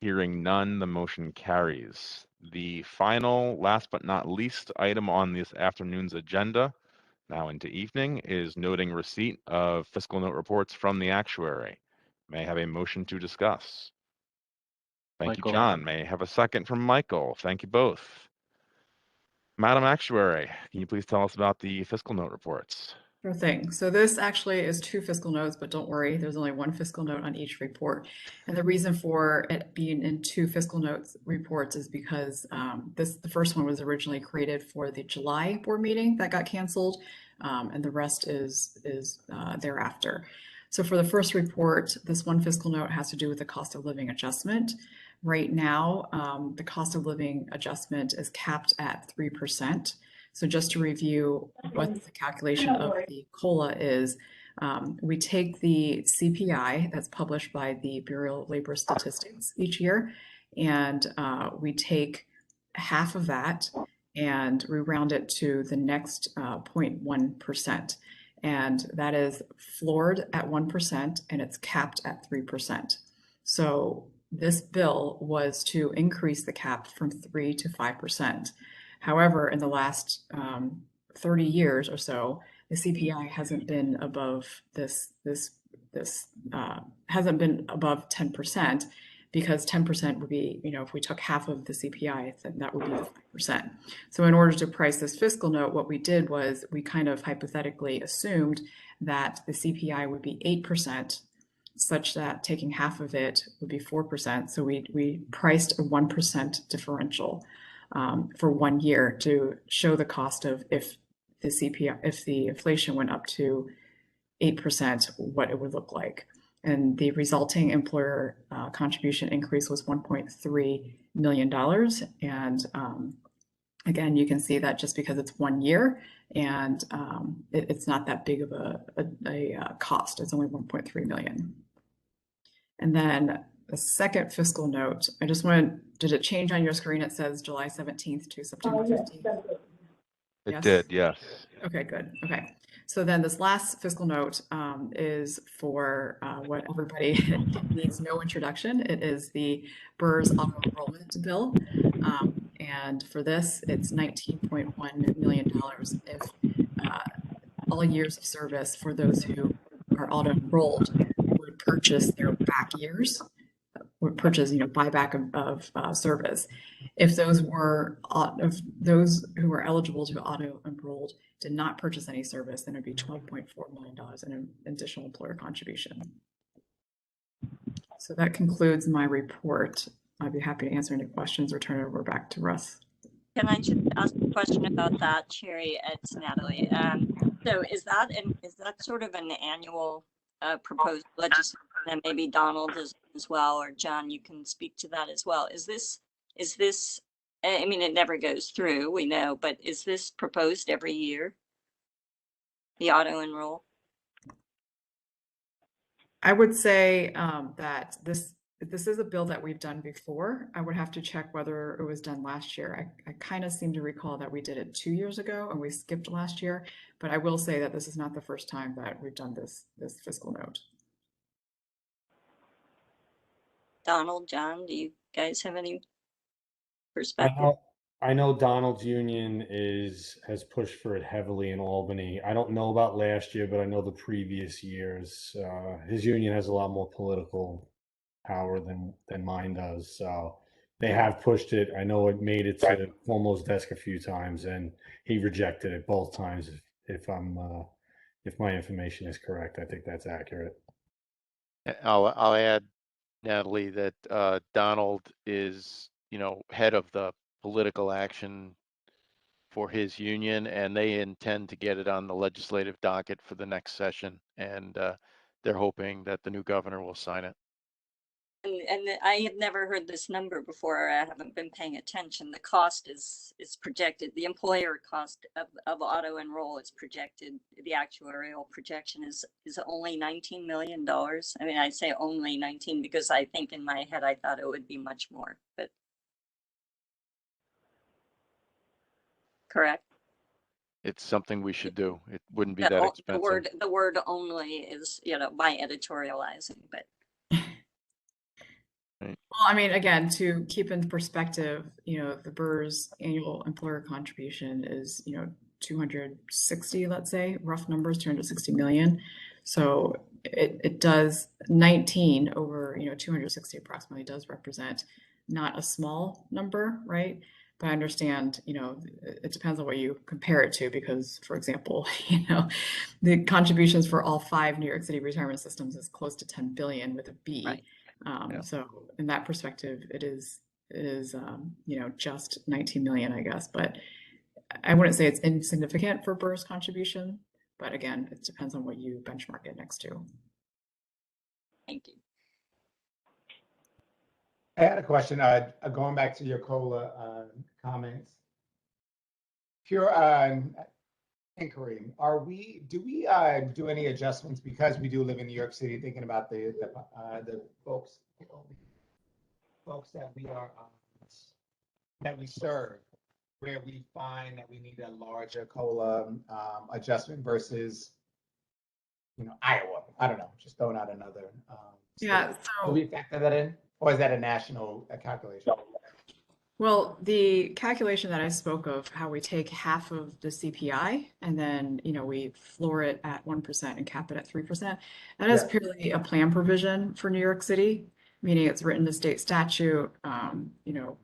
Speaker 1: Hearing none, the motion carries. The final, last but not least, item on this afternoon's agenda, now into evening, is noting receipt of fiscal note reports from the actuary. May I have a motion to discuss? Thank you, John. May I have a second from Michael? Thank you both. Madam Actuary, can you please tell us about the fiscal note reports?
Speaker 18: Sure thing. So this actually is 2 fiscal notes, but don't worry, there's only 1 fiscal note on each report. And the reason for it being in 2 fiscal notes reports is because the first one was originally created for the July board meeting that got canceled, and the rest is thereafter. So for the first report, this 1 fiscal note has to do with the cost of living adjustment. Right now, the cost of living adjustment is capped at 3%. So just to review what the calculation of the COLA is, we take the CPI that's published by the Bureau of Labor Statistics each year, and we take half of that and we round it to the next 0.1%. And that is floored at 1% and it's capped at 3%. So this bill was to increase the cap from 3 to 5%. However, in the last 30 years or so, the CPI hasn't been above hasn't been above 10%, because 10% would be, if we took half of the CPI, then that would be 5%. So in order to price this fiscal note, what we did was we kind of hypothetically assumed that the CPI would be 8%, such that taking half of it would be 4%. So we priced a 1% differential for 1 year to show the cost of if the inflation went up to 8%, what it would look like. And the resulting employer contribution increase was $1.3 million. And again, you can see that just because it's 1 year and it's not that big of a cost. It's only 1.3 million. And then the second fiscal note, I just wanted, did it change on your screen? It says July 17th to September 15th.
Speaker 1: It did, yes.
Speaker 18: Okay, good. Okay. So then this last fiscal note is for what everybody needs no introduction. It is the BERS auto enrollment bill. And for this, it's $19.1 million if all years of service for those who are auto enrolled would purchase their back years, would purchase, buyback of service. If those who were eligible to auto enrolled did not purchase any service, then it'd be $12.4 million in an additional employer contribution. So that concludes my report. I'd be happy to answer any questions or turn it over back to Russ.
Speaker 10: Can I just ask a question about that, Sherry? It's Natalie. So is that sort of an annual proposed legislation? And maybe Donald as well, or John, you can speak to that as well. Is this? I mean, it never goes through, we know, but is this proposed every year? The auto enroll?
Speaker 18: I would say that this is a bill that we've done before. I would have to check whether it was done last year. I kind of seem to recall that we did it 2 years ago and we skipped last year, but I will say that this is not the first time that we've done this fiscal note.
Speaker 10: Donald, John, do you guys have any perspective?
Speaker 6: I know Donald's union has pushed for it heavily in Albany. I don't know about last year, but I know the previous years. His union has a lot more political power than mine does. So they have pushed it. I know it made it to Cuomo's desk a few times, and he rejected it both times. If my information is correct, I think that's accurate.
Speaker 2: I'll add, Natalie, that Donald is, head of the political action for his union, and they intend to get it on the legislative docket for the next session, and they're hoping that the new governor will sign it.
Speaker 10: And I have never heard this number before. I haven't been paying attention. The cost is projected. The employer cost of auto enroll is projected. The actuarial projection is only $19 million. I mean, I say only 19 because I think in my head I thought it would be much more, but correct.
Speaker 2: It's something we should do. It wouldn't be that expensive.
Speaker 10: The word only is, my editorializing, but.
Speaker 18: Well, I mean, again, to keep in perspective, the BERS annual employer contribution is, 260, let's say, rough numbers, 260 million. So it does 19 over, 260 approximately does represent not a small number, right? But I understand, it depends on what you compare it to, because, for example, the contributions for all 5 New York City retirement systems is close to 10 billion with a B.
Speaker 10: Right.
Speaker 18: So in that perspective, it is just 19 million, I guess, but I wouldn't say it's insignificant for BERS contribution, but again, it depends on what you benchmark it next to.
Speaker 10: Thank you.
Speaker 9: I had a question, going back to your COLA comments. Pure inquiry, do we do any adjustments because we do live in New York City, thinking about the folks that we serve, where we find that we need a larger COLA adjustment versus Iowa? I don't know, just throwing out another
Speaker 18: Yeah,
Speaker 9: do we factor that in, or is that a national calculation?
Speaker 18: Well, the calculation that I spoke of, how we take half of the CPI and then, we floor it at 1% and cap it at 3%. That is purely a plan provision for New York City, meaning it's written to state statute,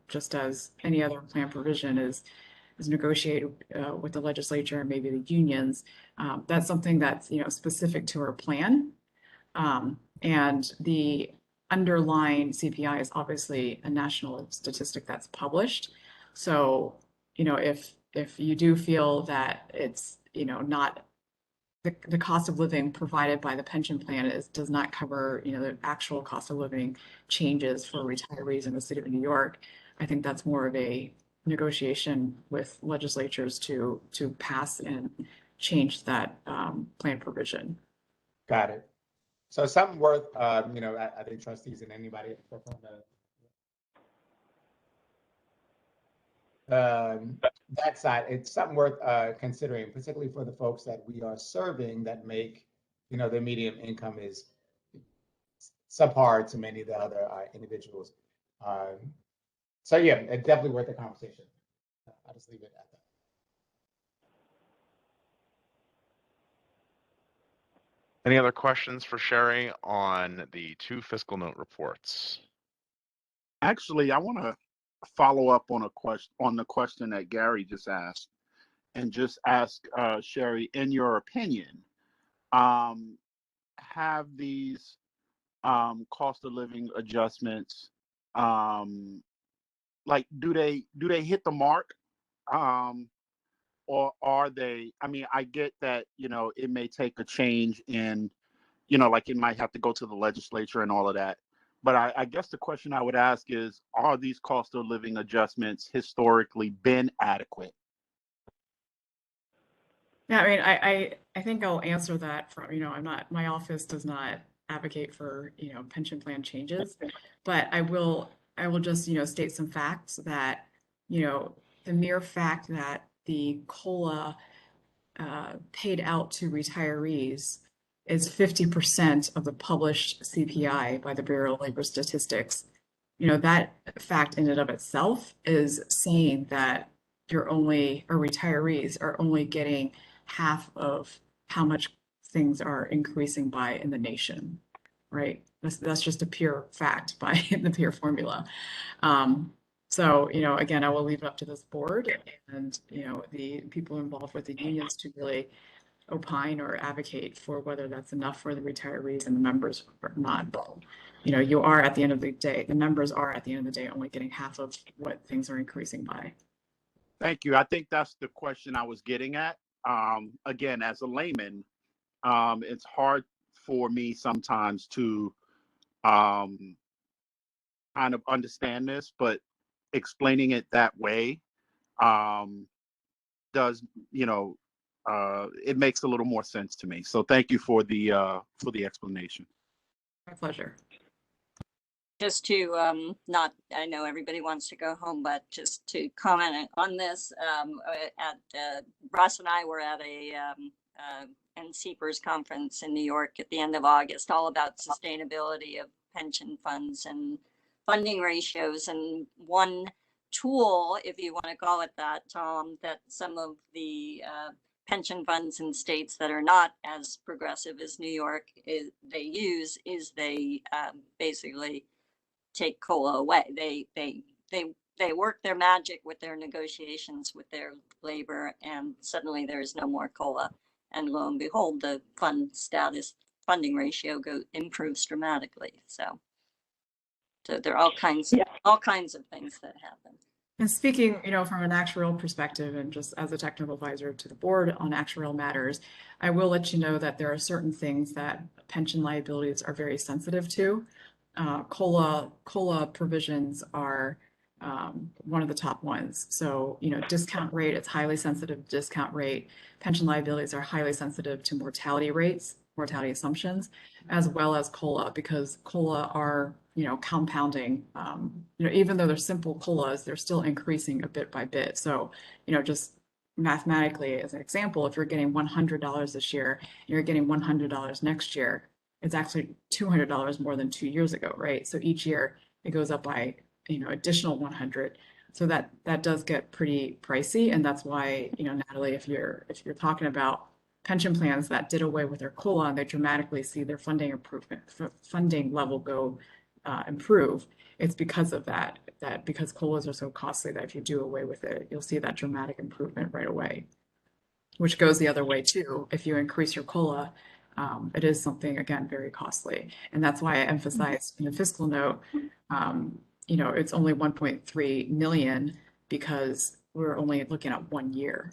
Speaker 18: just as any other plan provision is negotiated with the legislature and maybe the unions. That's something that's, specific to our plan. And the underlying CPI is obviously a national statistic that's published. So, if you do feel that it's, not the cost of living provided by the pension plan does not cover, the actual cost of living changes for retirees in the city of New York, I think that's more of a negotiation with legislatures to pass and change that plan provision.
Speaker 9: Got it. So something worth, I think trustees and anybody. that side, it's something worth considering, particularly for the folks that we are serving that make, their median income is subpar to many of the other individuals. So yeah, it's definitely worth the conversation. I'll just leave it at that.
Speaker 1: Any other questions for Sherry on the 2 fiscal note reports?
Speaker 13: Actually, I want to follow up on the question that Gary just asked, and just ask Sherry, in your opinion, have these cost of living adjustments, like, do they hit the mark, or are they? I mean, I get that it may take a change in, like it might have to go to the legislature and all of that. But I guess the question I would ask is, are these cost of living adjustments historically been adequate?
Speaker 18: Yeah, I mean, I think I'll answer that from, my office does not advocate for, pension plan changes, but I will just, state some facts that, the mere fact that the COLA paid out to retirees is 50% of the published CPI by the Bureau of Labor Statistics. That fact in and of itself is saying that retirees are only getting half of how much things are increasing by in the nation, right? That's just a pure fact by the pure formula. So, again, I will leave it up to this board and, the people involved with the unions to really opine or advocate for whether that's enough for the retirees and the members or not. But, you are at the end of the day, the members are at the end of the day only getting half of what things are increasing by.
Speaker 13: Thank you. I think that's the question I was getting at. Again, as a layman, it's hard for me sometimes to kind of understand this, but explaining it that way does, it makes a little more sense to me. So thank you for the explanation.
Speaker 18: My pleasure.
Speaker 10: Just to I know everybody wants to go home, but just to comment on this, Ross and I were at a NCPERS conference in New York at the end of August, all about sustainability of pension funds and funding ratios. And one tool, if you want to call it that, Tom, that some of the pension funds in states that are not as progressive as New York they basically take COLA away. They work their magic with their negotiations with their labor, and suddenly there is no more COLA. And lo and behold, the funding ratio improves dramatically. So there are all kinds of things that happen.
Speaker 18: And speaking, from an actuarial perspective and just as a technical advisor to the board on actuarial matters, I will let you know that there are certain things that pension liabilities are very sensitive to. COLA provisions are one of the top ones. So, discount rate, it's highly sensitive to discount rate. Pension liabilities are highly sensitive to mortality rates, mortality assumptions, as well as COLA, because COLA are, compounding. Even though they're simple COLAs, they're still increasing a bit by bit. So, just mathematically, as an example, if you're getting $100 this year, and you're getting $100 next year, it's actually $200 more than 2 years ago, right? So each year it goes up by, additional 100. So that does get pretty pricey. And that's why, Natalie, if you're talking about pension plans that did away with their COLA and they dramatically see their funding level improve, it's because of that because COLAs are so costly that if you do away with it, you'll see that dramatic improvement right away, which goes the other way too. If you increase your COLA, it is something, again, very costly. And that's why I emphasized in the fiscal note, it's only 1.3 million because we're only looking at 1 year.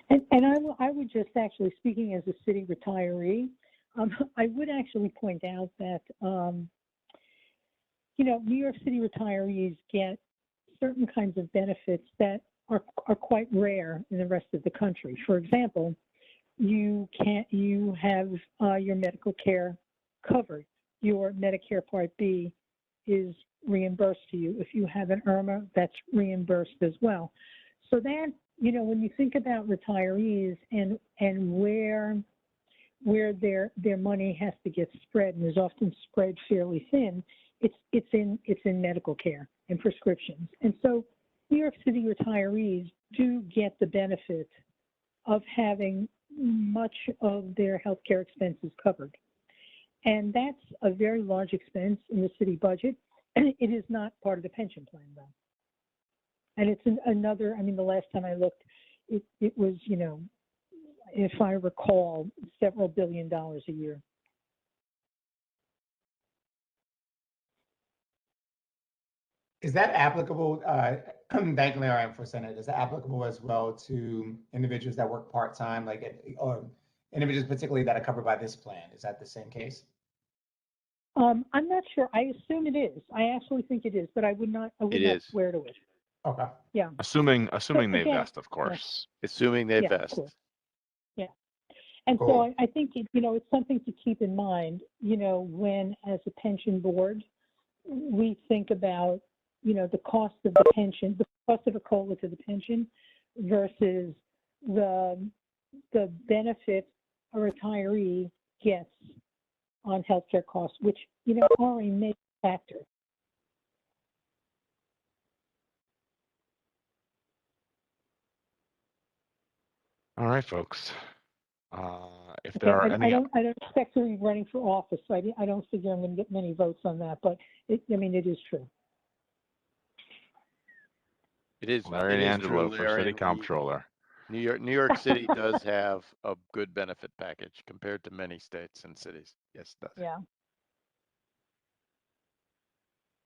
Speaker 19: And I would just actually, speaking as a city retiree, I would actually point out that, New York City retirees get certain kinds of benefits that are quite rare in the rest of the country. For example, you have your medical care covered. Your Medicare Part B is reimbursed to you. If you have an IRMA, that's reimbursed as well. So that, you know, when you think about retirees and where their money has to get spread, and is often spread fairly thin, it's in medical care and prescriptions. And so New York City retirees do get the benefit of having much of their healthcare expenses covered. And that's a very large expense in the city budget. It is not part of the pension plan, though. And it's another, I mean, the last time I looked, it was, you know, if I recall, several $1 billion a year.
Speaker 9: Is that applicable, thank you, Larry, for saying it, is that applicable as well to individuals that work part-time, like, or individuals particularly that are covered by this plan? Is that the same case?
Speaker 19: I'm not sure. I assume it is. I actually think it is, but I would not swear to it.
Speaker 9: Okay.
Speaker 19: Yeah.
Speaker 1: Assuming they
Speaker 19: again,
Speaker 1: vest, of course.
Speaker 2: Assuming they
Speaker 19: Yeah, of
Speaker 2: vest.
Speaker 19: course. Yeah. And
Speaker 9: Cool.
Speaker 19: so I think, you know, it's something to keep in mind, you know, when as a pension board, we think about, you know, the cost of the pension, the cost of a COLA to the pension versus the benefit a retiree gets on healthcare costs, which, you know, are a major factor.
Speaker 1: All right, folks. If
Speaker 19: Okay,
Speaker 1: there are any,
Speaker 19: I don't expect to be running for office, so I don't figure I'm going to get many votes on that, but I mean, it is true.
Speaker 2: It is.
Speaker 1: Larry
Speaker 2: it is
Speaker 1: Angelo
Speaker 2: true,
Speaker 1: for
Speaker 2: Larry,
Speaker 1: City
Speaker 2: and
Speaker 1: Comptroller.
Speaker 2: New York City does have a good benefit package compared to many states and cities. Yes, it does.
Speaker 19: Yeah.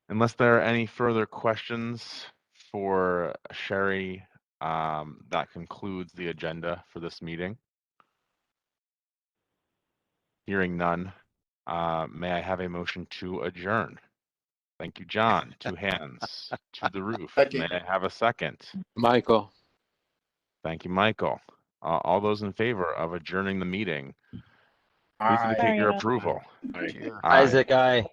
Speaker 1: Unless there are any further questions for Sherry, that concludes the agenda for this meeting. Hearing none, may I have a motion to adjourn? Thank you, John. Two hands to the roof. May I have a second?
Speaker 5: Michael.
Speaker 1: Thank you, Michael. All those in favor of adjourning the meeting, please
Speaker 9: Aye.
Speaker 1: indicate your
Speaker 19: Aye.
Speaker 1: approval.
Speaker 5: Isaac, aye.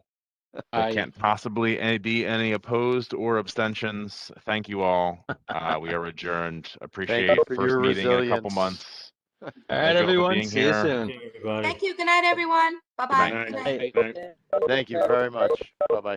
Speaker 1: There can't possibly be any opposed or abstentions. Thank you all. We are adjourned. Appreciate
Speaker 2: you for
Speaker 1: first
Speaker 2: your
Speaker 1: meeting in a couple
Speaker 2: resilience.
Speaker 1: months.
Speaker 5: All right,
Speaker 1: Thank you all for
Speaker 5: everyone.
Speaker 1: being
Speaker 5: See you
Speaker 1: here.
Speaker 5: soon.
Speaker 6: Everybody.
Speaker 20: Thank you. Good night, everyone. Bye-bye.
Speaker 1: night.
Speaker 20: Good night.
Speaker 5: Hey.
Speaker 2: Thank you very much. Bye-bye.